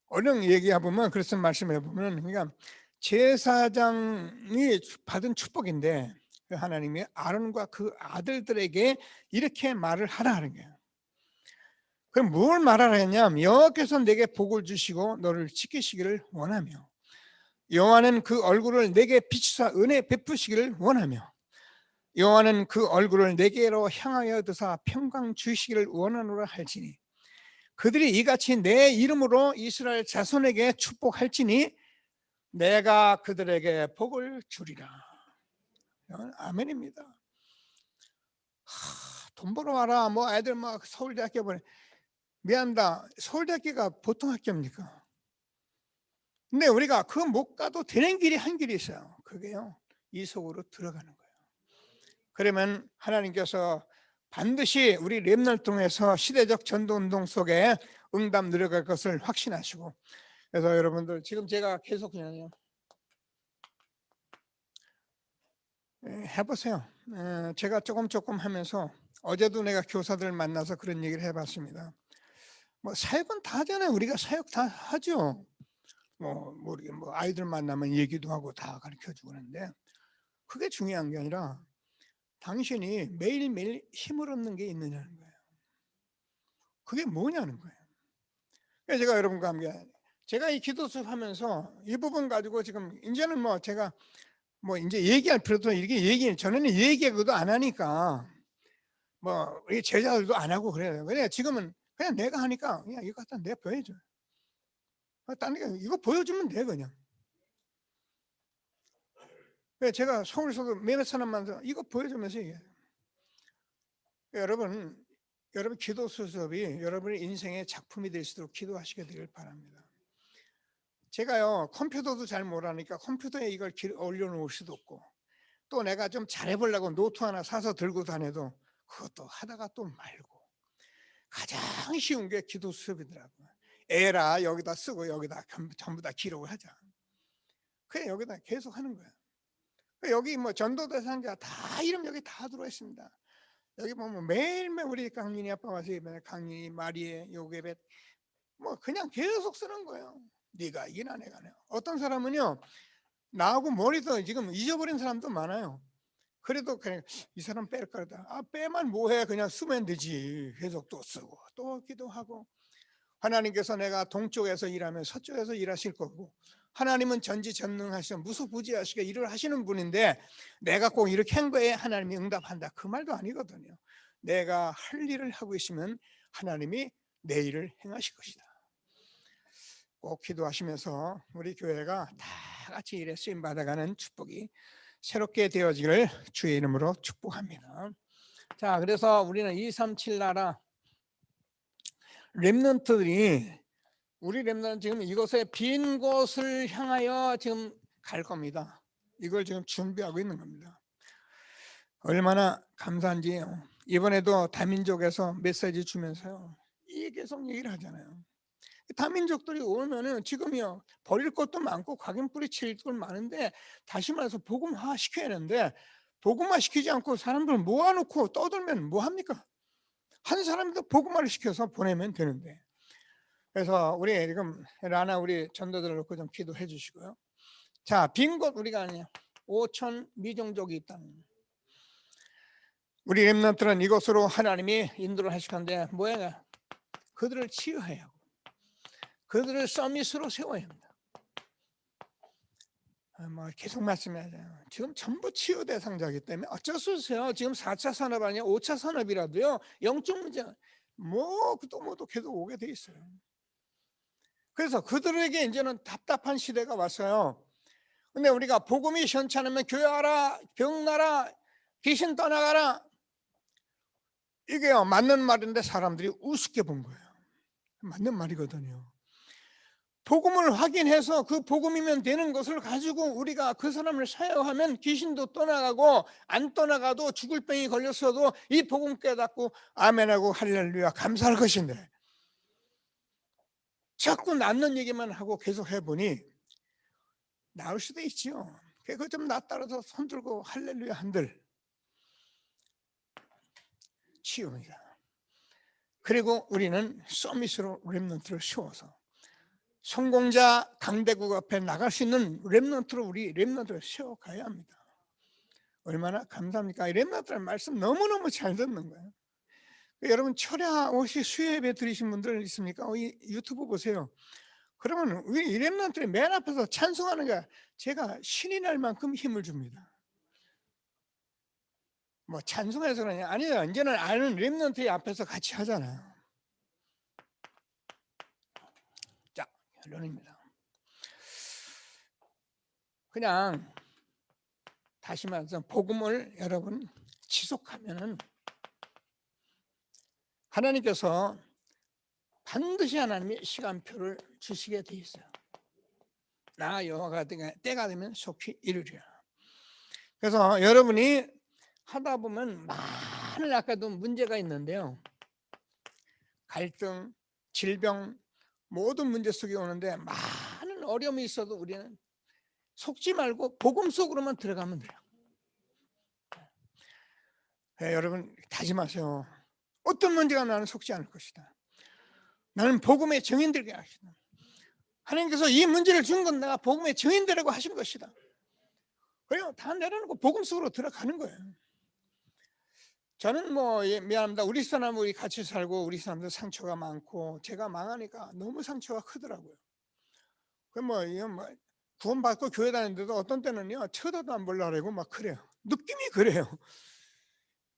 얼른 얘기해보면 그래서 말씀해보면 그러니까 제사장이 받은 축복인데 하나님이 아론과 그 아들들에게 이렇게 말을 하라 하는 거예요. 그럼 뭘 말하라 했냐면 여호와께서 내게 복을 주시고 너를 지키시기를 원하며 여호와는 그 얼굴을 내게 비추사 은혜 베푸시기를 원하며 여호와는 그 얼굴을 내게로 향하여 드사 평강 주시기를 원하노라 할지니 그들이 이같이 내 이름으로 이스라엘 자손에게 축복할지니 내가 그들에게 복을 주리라. 아멘입니다. 돈 벌어 와라. 애들 서울대학교 보내. 미안합니다. 서울대학교가 보통 학교입니까? 근데 우리가 그 못 가도 되는 길이 한 길이 있어요. 그게요. 이 속으로 들어가는 거예요. 그러면 하나님께서 반드시 우리 렘넌트 통해서 시대적 전도운동 속에 응답 누려갈 것을 확신하시고 그래서 여러분들 지금 제가 계속 그냥요. 해보세요. 제가 조금 하면서 어제도 내가 교사들 만나서 그런 얘기를 해봤습니다. 뭐 사역은 다 하잖아요. 우리가 사역 다 하죠. 뭐 아이들 만나면 얘기도 하고 다 가르쳐주고 그러는데 그게 중요한 게 아니라 당신이 매일매일 힘을 얻는 게 있느냐는 거예요. 그게 뭐냐는 거예요. 그래서 제가 여러분과 함께 제가 이 기도 수업하면서 이 부분 가지고 지금 이제는 뭐 제가 뭐 이제 얘기할 필요도 이렇게 전에는 얘기하고도 안 하니까 뭐 우리 제자들도 안 하고 그래요. 그래 지금은 그냥 내가 하니까 그냥 이거 갖다 내가 보여줘. 딴 게 이거 보여주면 돼 그냥. 제가 서울서도 몇몇 사람만 이거 보여주면서 얘기해요. 여러분 기도 수업이 여러분의 인생의 작품이 될 수 있도록 기도하시게 되길 바랍니다. 제가요 컴퓨터도 잘 모르니까 컴퓨터에 이걸 올려놓을 수도 없고 또 내가 좀 잘해보려고 노트 하나 사서 들고 다녀도 그것도 하다가 또 말고 가장 쉬운 게 기도 수업이더라고요. 에라 여기다 쓰고 여기다 전부 다 기록을 하자. 그냥 여기다 계속 하는 거예요. 여기 뭐 전도 대상자 다 이름 여기 다 들어와 있습니다. 여기 보면 매일매일 우리 강민이 아빠 와서 강민이 마리에 요게벳 뭐 그냥 계속 쓰는 거예요. 네가 이기나 내가 내. 어떤 사람은요 나하고 머리도 지금 잊어버린 사람도 많아요. 그래도 그냥 이 사람 뺄까 하다 빼만 뭐해 그냥 쓰면 되지. 계속 또 쓰고 또 기도하고 하나님께서 내가 동쪽에서 일하면 서쪽에서 일하실 거고 하나님은 전지전능하시고 무소부지하시게 일을 하시는 분인데 내가 꼭 이렇게 한 거에 하나님이 응답한다 그 말도 아니거든요. 내가 할 일을 하고 있으면 하나님이 내 일을 행하실 것이다. 꼭 기도하시면서 우리 교회가 다 같이 일에 쓰임 받아가는 축복이 새롭게 되어지기를 주의 이름으로 축복합니다. 자, 그래서 우리는 237 나라 렘넌트들이 우리 렘넌트 지금 이곳에 빈 곳을 향하여 지금 갈 겁니다. 이걸 지금 준비하고 있는 겁니다. 얼마나 감사한지요. 이번에도 다민족에서 메시지 주면서요. 이게 계속 얘기를 하잖아요. 다민족들이 오면은 지금요 버릴 것도 많고 각인뿌리 칠 것 많은데 다시 말해서 복음화 시켜야 하는데 복음화 시키지 않고 사람들 모아놓고 떠들면 뭐 합니까? 한 사람도 복음화를 시켜서 보내면 되는데. 그래서 우리 지금 라나 우리 전도들을 놓고 좀 기도해 주시고요. 자, 빈 곳 우리가 아니에요. 5천 미종족이 있다는. 우리 렘넌트는 이곳으로 하나님이 인도를 하실 건데 뭐야? 그들을 치유해야 하고 그들을 서밋으로 세워야 합니다. 뭐 계속 말씀해요. 지금 전부 치유 대상자이기 때문에 어쩔 수 없어요. 지금 4차 산업 아니야 5차 산업이라도요. 영적 문제 뭐또 계속 오게 돼 있어요. 그래서 그들에게 이제는 답답한 시대가 왔어요. 근데 우리가 복음이 시원치 않으면 교회하라, 병나라, 귀신 떠나가라 이게요 맞는 말인데 사람들이 우습게 본 거예요. 맞는 말이거든요. 복음을 확인해서 그 복음이면 되는 것을 가지고 우리가 그 사람을 사용하면 귀신도 떠나가고 안 떠나가도 죽을 병이 걸렸어도 이 복음 깨닫고 아멘하고 할렐루야 감사할 것인데 자꾸 낫는 얘기만 하고 계속 해보니 나을 수도 있지요. 그거 좀 낫다라서 손들고 할렐루야 한들 치유입니다. 그리고 우리는 서밋으로 렘넌트를 세워서 성공자 강대국 앞에 나갈 수 있는 렘넌트로 우리 렘넌트를 세워가야 합니다. 얼마나 감사합니까? 이 렘넌트라는 말씀 너무너무 잘 듣는 거예요. 여러분 철야 혹시 수요예배 들으신 분들 있습니까? 유튜브 보세요. 그러면 우리 렘넌트들이 맨 앞에서 찬송하는 게 제가 신이 날 만큼 힘을 줍니다. 뭐 찬송해서 그러냐? 아니요. 이제는 아는 렘넌트의 앞에서 같이 하잖아요. 자, 결론입니다. 그냥 다시 말해서 복음을 여러분 지속하면은 하나님께서 반드시 하나님이 시간표를 주시게 돼 있어요. 나 여호와가 때가 되면 속히 이루리라. 그래서 여러분이 하다 보면 많은 아까도 문제가 있는데요. 갈등, 질병 모든 문제 속에 오는데 많은 어려움이 있어도 우리는 속지 말고 복음 속으로만 들어가면 돼요. 여러분 다짐하세요. 어떤 문제가 나는 속지 않을 것이다. 나는 복음의 증인 되게 하시다. 하나님께서 이 문제를 준 건 내가 복음의 증인 되라고 하신 것이다. 그래요. 다 내려놓고 복음 속으로 들어가는 거예요. 저는 미안합니다. 우리 사람 우리 같이 살고 우리 사람들 상처가 많고 제가 망하니까 너무 상처가 크더라고요. 구원받고 교회 다니는데도 어떤 때는요 쳐다도 안 보려고 그러고 막 그래요. 느낌이 그래요.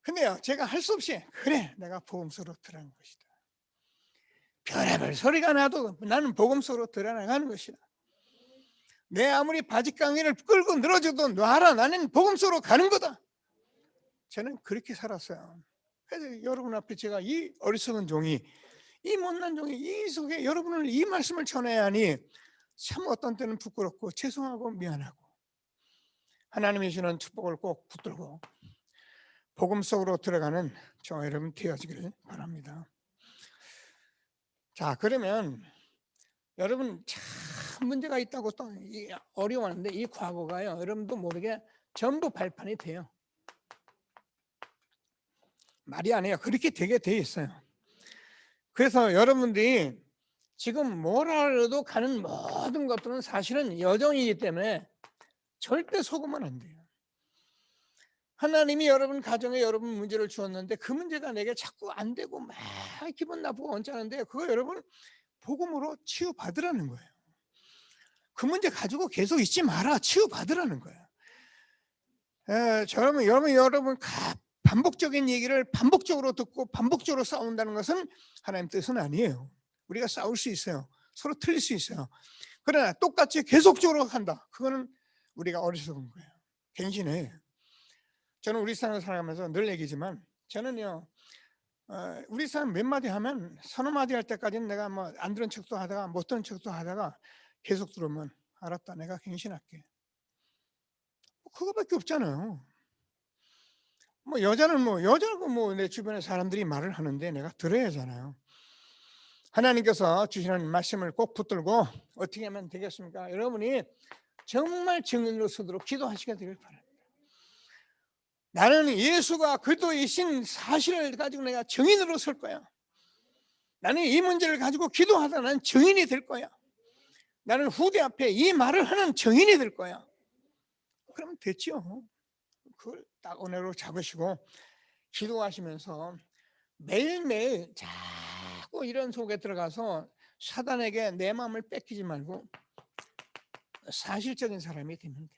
근데요 제가 할 수 없이 그래 내가 복음 속으로 들어가는 것이다. 별의별 소리가 나도 나는 복음 속으로 들어나가는 것이다. 내 아무리 바짓강이를 끌고 늘어져도 놔라. 나는 복음 속으로 가는 거다. 저는 그렇게 살았어요. 그래서 여러분 앞에 제가 이 어리석은 종이 이 못난 종이 이 속에 여러분을 이 말씀을 전해야 하니 참 어떤 때는 부끄럽고 죄송하고 미안하고 하나님이 주는 축복을 꼭 붙들고 복음 속으로 들어가는 저와 여러분 되어지기를 바랍니다. 자, 그러면 여러분 참 문제가 있다고 또 어려워하는데 이 과거가요 여러분도 모르게 전부 발판이 돼요. 말이 아니에요. 그렇게 되게 돼 있어요. 그래서 여러분들이 지금 뭐라도 가는 모든 것들은 사실은 여정이기 때문에 절대 속으면 안 돼요. 하나님이 여러분 가정에 여러분 문제를 주었는데 그 문제가 내게 자꾸 안 되고 막 기분 나쁘고 언짢은데 그거 여러분 복음으로 치유받으라는 거예요. 그 문제 가지고 계속 있지 마라. 치유받으라는 거예요. 여러분 반복적인 얘기를 반복적으로 듣고 반복적으로 싸운다는 것은 하나님 뜻은 아니에요. 우리가 싸울 수 있어요. 서로 틀릴 수 있어요. 그러나 똑같이 계속적으로 한다. 그거는 우리가 어리석은 거예요. 갱신해. 저는 우리 사람 살아가면서 늘 얘기지만 저는요 우리 사람 몇 마디 하면 서너 마디 할 때까지는 내가 안 들은 척도 하다가 못 들은 척도 하다가 계속 들으면 알았다. 내가 갱신할게. 그거밖에 없잖아요. 여자고 내 주변에 사람들이 말을 하는데 내가 들어야 하잖아요. 하나님께서 주시는 말씀을 꼭 붙들고 어떻게 하면 되겠습니까? 여러분이 정말 증인으로 서도록 기도하시게 되길 바랍니다. 나는 예수가 그리스도이신 사실을 가지고 내가 증인으로 설 거야. 나는 이 문제를 가지고 기도하다 나는 증인이 될 거야. 나는 후대 앞에 이 말을 하는 증인이 될 거야. 그러면 됐죠. 그걸 딱 은혜로 잡으시고 기도하시면서 매일매일 자꾸 이런 속에 들어가서 사단에게 내 마음을 뺏기지 말고 사실적인 사람이 되면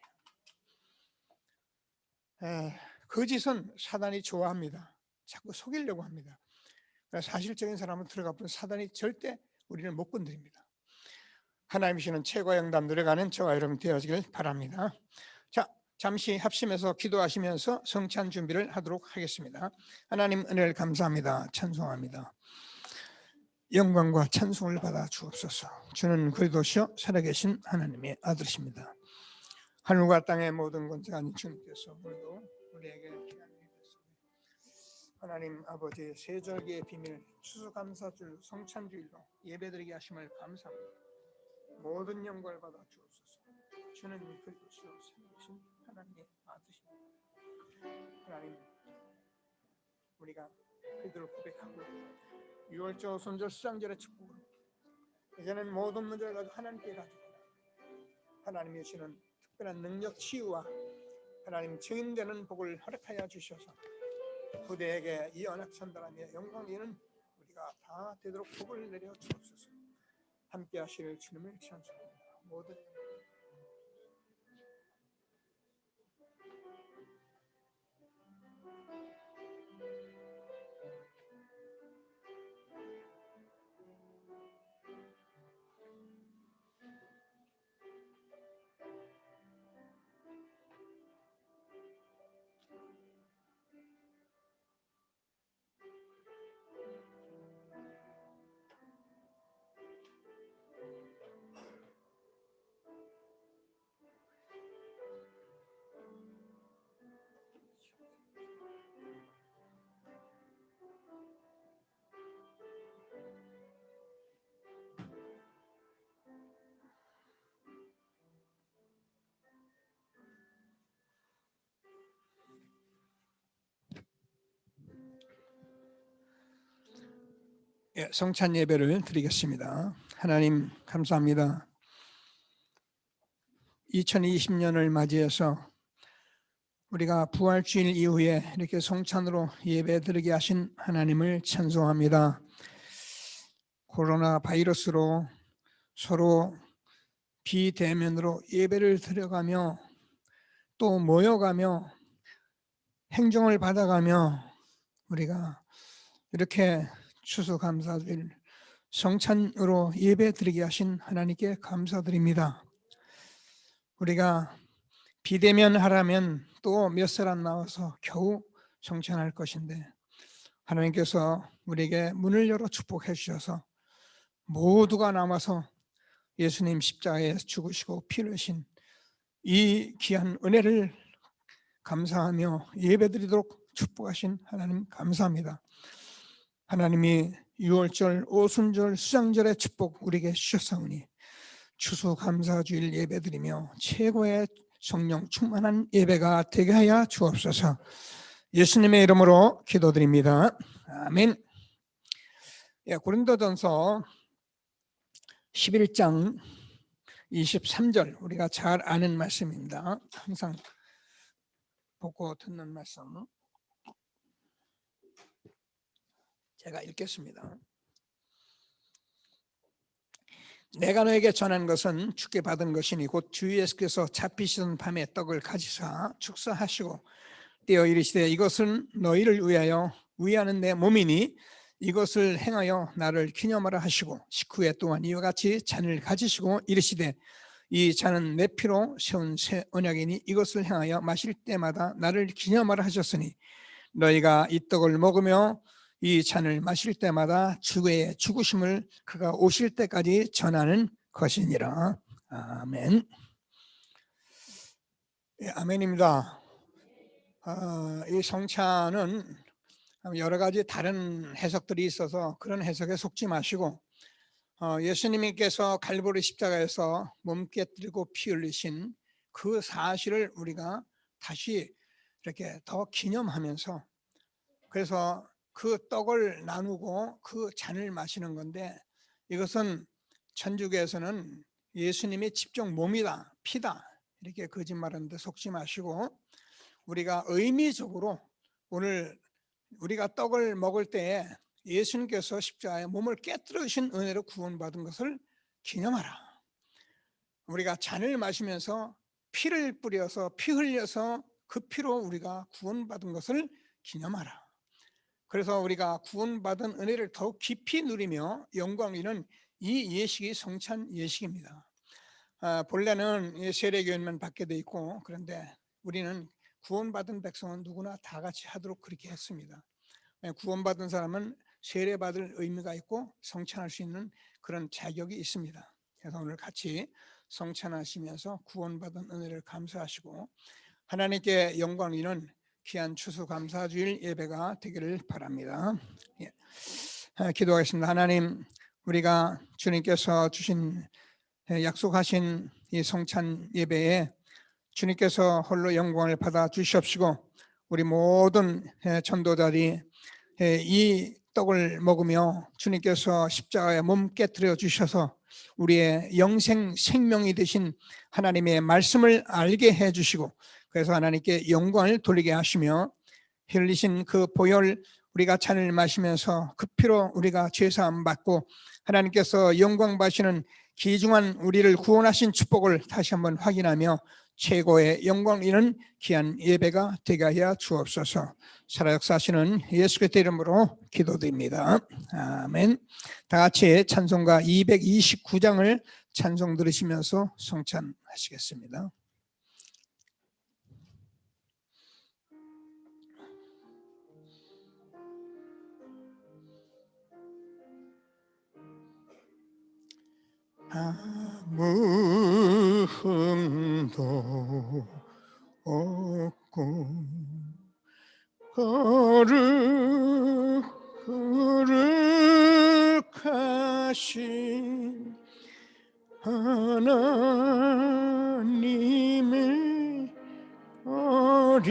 돼요. 거짓은 사단이 좋아합니다. 자꾸 속이려고 합니다. 사실적인 사람은 들어가 보면 사단이 절대 우리를 못 건드립니다. 하나님 주시는 최고의 응답 누려가는 저와 여러분 되어지길 바랍니다. 자, 잠시 합심해서 기도하시면서 성찬 준비를 하도록 하겠습니다. 하나님 은혜를 감사합니다. 찬송합니다. 영광과 찬송을 받아 주옵소서. 주는 그리스도시요 살아계신 하나님의 아들이십니다. 하늘과 땅의 모든 권세한 주님께서 오늘도 우리에게 하나님 아버지의 세절기의 비밀 추수감사줄 성찬주일로 예배드리게 하심을 감사합니다. 모든 영광을 받아 주옵소서. 주는 그리스도시요 살아계신 하나님의 아들이십니다. 하나님 우리가 그들을 고백하고 6월절 손절 수장절의 축복으로 이제는 모든 문제를 가지고 하나님께 가지고 하나님이 주시는 특별한 능력 치유와 하나님 증인되는 복을 허락하여 주셔서 후대에게 이 언약 전달하며 영광이는 우리가 다 되도록 복을 내려 주옵소서. 함께 하실 주님을 찬송합니다. 모든 성찬 예배를 드리겠습니다. 하나님 감사합니다. 2020년을 맞이해서 우리가 부활주일 이후에 이렇게 성찬으로 예배 드리게 하신 하나님을 찬송합니다. 코로나 바이러스로 서로 비대면으로 예배를 드려가며 또 모여가며 행정을 받아가며 우리가 이렇게 추수감사주일 성찬으로 예배 드리게 하신 하나님께 감사드립니다. 우리가 비대면 하라면 또 몇 사람 나와서 겨우 성찬할 것인데 하나님께서 우리에게 문을 열어 축복해 주셔서 모두가 남아서 예수님 십자가에 죽으시고 피 흘리신 이 귀한 은혜를 감사하며 예배드리도록 축복하신 하나님 감사합니다. 하나님이 유월절, 오순절, 수장절의 축복 우리에게 주셨사오니 추수감사주일 예배드리며 최고의 성령 충만한 예배가 되게 하여 주옵소서. 예수님의 이름으로 기도드립니다. 아멘. 고린도전서 11장 23절 우리가 잘 아는 말씀입니다. 항상 보고 듣는 말씀. 제가 읽겠습니다. 내가 너에게 전한 것은 주께 받은 것이니 곧 주 예수께서 잡히시던 밤에 떡을 가지사 축사하시고 떼어 이르시되 이것은 너희를 위하여 위하는 내 몸이니 이것을 행하여 나를 기념하라 하시고 식후에 또한 이와 같이 잔을 가지시고 이르시되 이 잔은 내 피로 세운 새 언약이니 이것을 행하여 마실 때마다 나를 기념하라 하셨으니 너희가 이 떡을 먹으며 이 잔을 마실 때마다 주의 죽으심을 그가 오실 때까지 전하는 것이니라. 아멘. 아멘입니다. 이 성찬은 여러 가지 다른 해석들이 있어서 그런 해석에 속지 마시고 예수님께서 갈보리 십자가에서 몸 깨뜨리고 피 흘리신 그 사실을 우리가 다시 이렇게 더 기념하면서 그래서 그 떡을 나누고 그 잔을 마시는 건데 이것은 천주교에서는 예수님의 직접 몸이다, 피다 이렇게 거짓말하는데 속지 마시고 우리가 의미적으로 오늘 우리가 떡을 먹을 때에 예수님께서 십자가에 몸을 깨뜨리신 은혜로 구원받은 것을 기념하라. 우리가 잔을 마시면서 피를 뿌려서 피 흘려서 그 피로 우리가 구원받은 것을 기념하라. 그래서 우리가 구원받은 은혜를 더욱 깊이 누리며 영광이는 이 예식이 성찬 예식입니다. 본래는 세례교인만 받게 돼 있고 그런데 우리는 구원받은 백성은 누구나 다 같이 하도록 그렇게 했습니다. 구원받은 사람은 세례받을 의미가 있고 성찬할 수 있는 그런 자격이 있습니다. 그래서 오늘 같이 성찬하시면서 구원받은 은혜를 감사하시고 하나님께 영광이는 귀한 추수감사주일 예배가 되기를 바랍니다. 기도하겠습니다. 하나님, 우리가 주님께서 주신 약속하신 이 성찬 예배에 주님께서 홀로 영광을 받아 주시옵시고 우리 모든 전도자들이 이 떡을 먹으며 주님께서 십자가에 몸 깨뜨려 주셔서 우리의 영생 생명이 되신 하나님의 말씀을 알게 해주시고 그래서 하나님께 영광을 돌리게 하시며 흘리신 그 보혈 우리가 잔을 마시면서 그 피로 우리가 죄사함 받고 하나님께서 영광 받으시는 귀중한 우리를 구원하신 축복을 다시 한번 확인하며 최고의 영광 있는 귀한 예배가 되게 하여 주옵소서. 살아 역사하시는 예수 그리스도의 이름으로 기도드립니다. 아멘. 다 같이 찬송가 229장을 찬송 들으시면서 성찬하시겠습니다. 아무 흠도 없고 거룩하신 하나님의 어린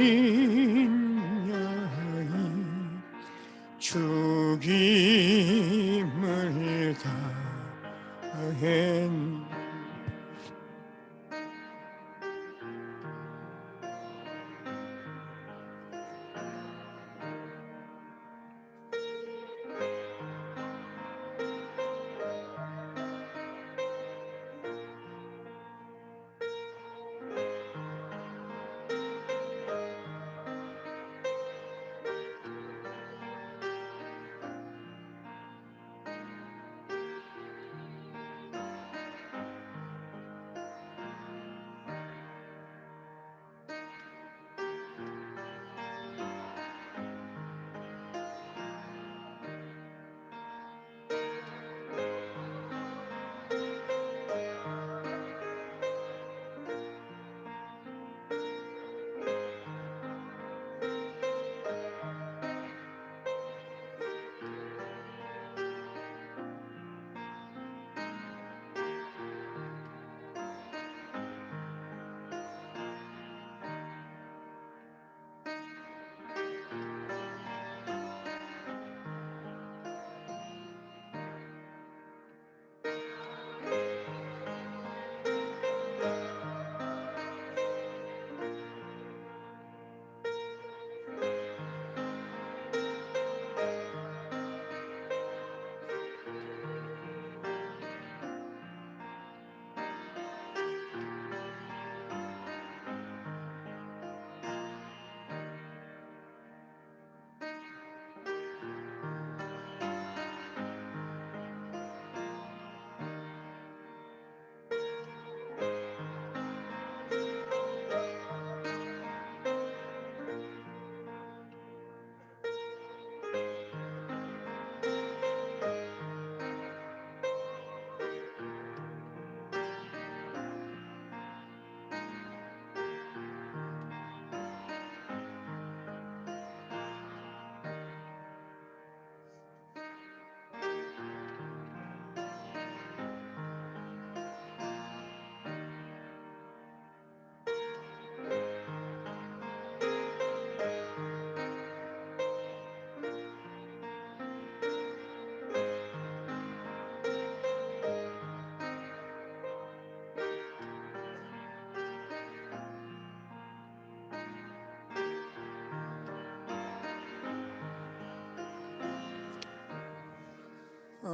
양이 죽임을 다했.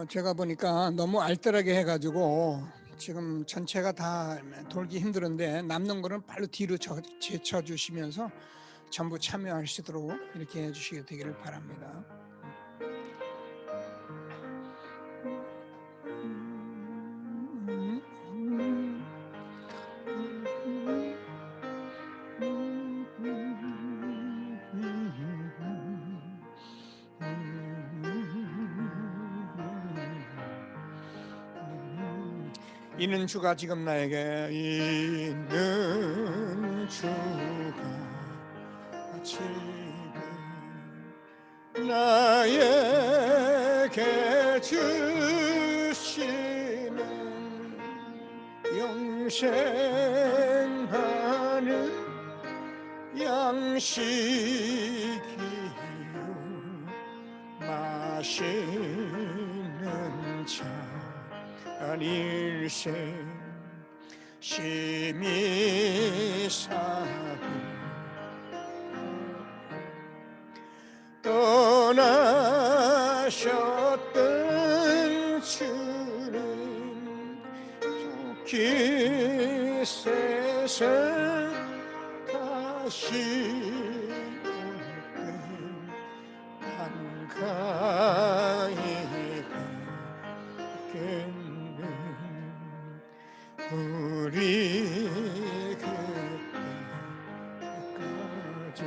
제가 보니까 너무 알뜰하게 해가지고 지금 전체가 다 돌기 힘들은데 남는 거는 발로 뒤로 제쳐 주시면서 전부 참여하시도록 이렇게 해주시게 되기를 바랍니다. 있는 주가 지금 나에게 있는 주가 지금 나에게 주시는 영생하는 양식이요 마시는 자 일생 심히 사고 떠나셨던 주님 좋기 세상 다시 올 때 한가히 뵙겠네. 우리 그때까지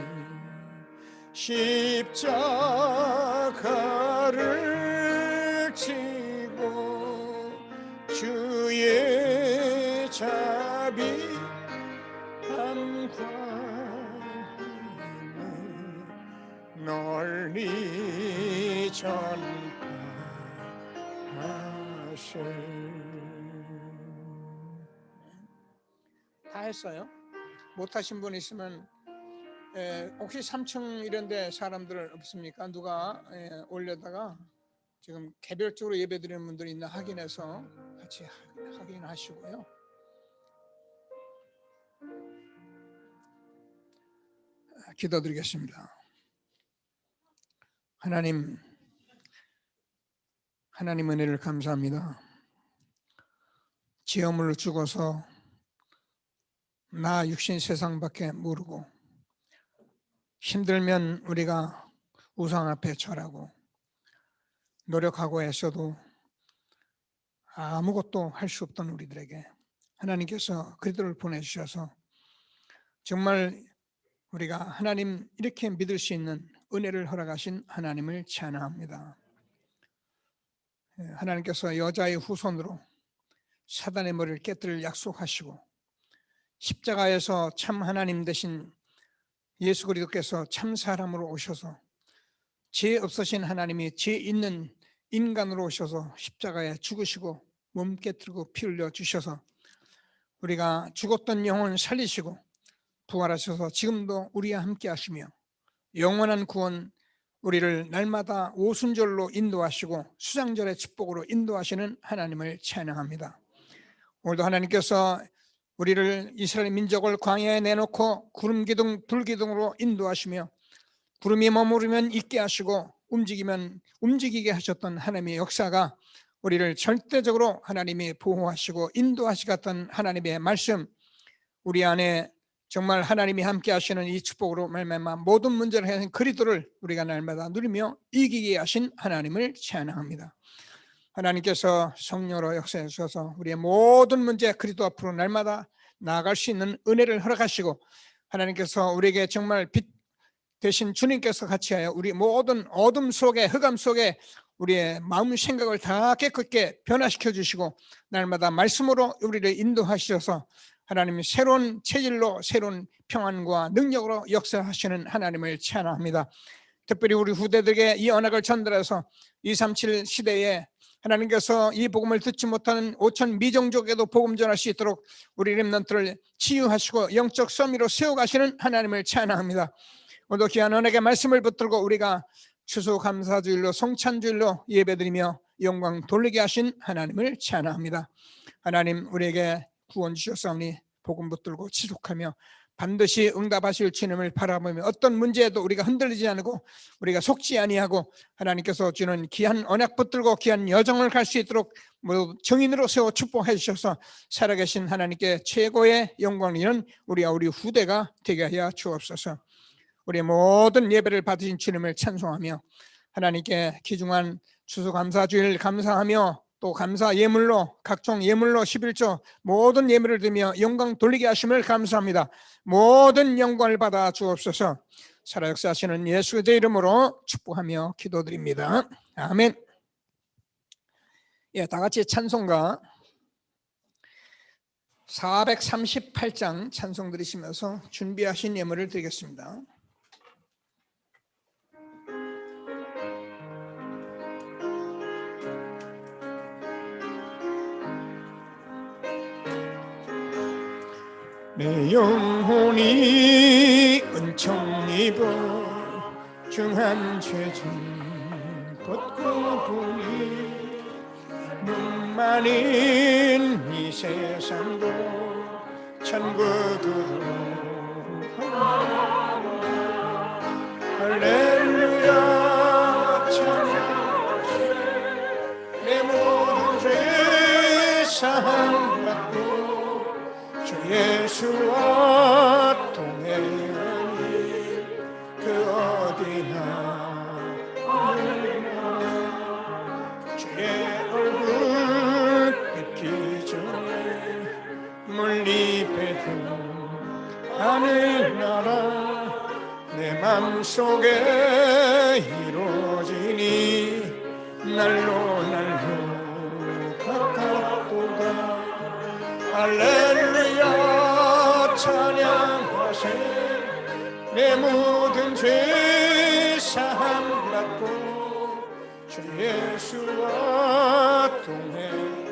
십자가를 지고 주의 자비한 광야에 널리 전파하세. 다 했어요? 못하신 분 있으면 혹시 3층 이런 데 사람들 없습니까? 누가 올려다가 지금 개별적으로 예배드리는 분들이 있나 확인해서 같이 확인하시고요. 기도드리겠습니다. 하나님 은혜를 감사합니다. 지음을 죽어서 나 육신 세상밖에 모르고 힘들면 우리가 우상 앞에 절하고 노력하고 애써도 아무것도 할 수 없던 우리들에게 하나님께서 그리스도를 보내주셔서 정말 우리가 하나님 이렇게 믿을 수 있는 은혜를 허락하신 하나님을 찬양합니다. 하나님께서 여자의 후손으로 사단의 머리를 깨뜨릴 약속하시고 십자가에서 참 하나님 되신 예수 그리스도께서 참 사람으로 오셔서 죄 없으신 하나님이 죄 있는 인간으로 오셔서 십자가에 죽으시고 몸 깨뜨리고 피 흘려 주셔서 우리가 죽었던 영혼 살리시고 부활하셔서 지금도 우리와 함께 하시며 영원한 구원 우리를 날마다 오순절로 인도하시고 수장절의 축복으로 인도하시는 하나님을 찬양합니다. 오늘도 하나님께서 우리를 이스라엘 민족을 광야에 내놓고 구름 기둥 불 기둥으로 인도하시며 구름이 머무르면 있게 하시고 움직이면 움직이게 하셨던 하나님의 역사가 우리를 절대적으로 하나님이 보호하시고 인도하시겠던 하나님의 말씀, 우리 안에 정말 하나님이 함께 하시는 이 축복으로 말미암아 모든 문제를 해결하신 그리스도를 우리가 날마다 누리며 이기게 하신 하나님을 찬양합니다. 하나님께서 성령으로 역사해 주셔서 우리의 모든 문제 그리스도 앞으로 날마다 나아갈 수 있는 은혜를 허락하시고 하나님께서 우리에게 정말 빛 대신 주님께서 같이하여 우리 모든 어둠 속에 흑암 속에 우리의 마음 생각을 다 깨끗게 변화시켜 주시고 날마다 말씀으로 우리를 인도하셔서 하나님이 새로운 체질로 새로운 평안과 능력으로 역사하시는 하나님을 찬양합니다. 특별히 우리 후대들에게 이 언약을 전달해서 237 시대에 하나님께서 이 복음을 듣지 못하는 5천 미종족에도 복음 전할 수 있도록 우리 렘넌트를 치유하시고 영적 서미로 세워가시는 하나님을 찬양합니다. 오늘도 귀한 언약의 말씀을 붙들고 우리가 추수감사주일로 성찬주일로 예배드리며 영광 돌리게 하신 하나님을 찬양합니다. 하나님 우리에게 구원 주셨사오니 복음 붙들고 지속하며 반드시 응답하실 주님을 바라보며 어떤 문제에도 우리가 흔들리지 않고 우리가 속지 아니하고 하나님께서 주는 귀한 언약 붙들고 귀한 여정을 갈 수 있도록 모두 정인으로 세워 축복해 주셔서 살아계신 하나님께 최고의 영광을 이는 우리와 우리 후대가 되게 하여 주옵소서. 우리의 모든 예배를 받으신 주님을 찬송하며 하나님께 귀중한 추수감사주일 감사하며 또 감사 예물로 각종 예물로 11조 모든 예물을 드리며 영광 돌리게 하심을 감사합니다. 모든 영광을 받아 주옵소서. 살아 역사하시는 예수 그리스도의 이름으로 축복하며 기도드립니다. 아멘. 예, 다 같이 찬송가 438장 찬송 드리시면서 준비하신 예물을 드리겠습니다. 내 영혼이 은총 입어 중한 죄짐 벗고 보니 눈 많은 이 세상도 천국으로 할렐루야 찬양하세 내 모든 죄 사함받고 주 예수와 동행하니 그 어디나 주의 얼굴 뵙기 전에 멀리 뱉은 하늘나라 내 맘속에 이루어지니 날로 가깝도다. 할렐루야 찬양하세 내 모든 죄 사함받고 주 예수와 동행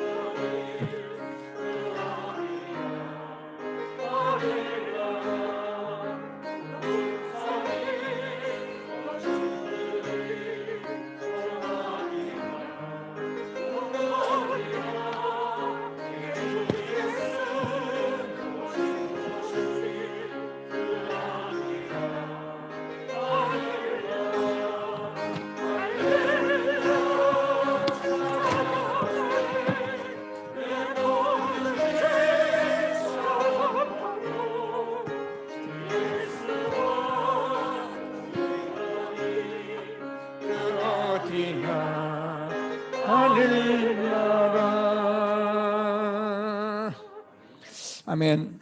아멘.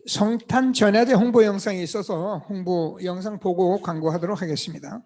성탄 전야제 홍보 영상이 있어서 홍보 영상 보고 광고하도록 하겠습니다.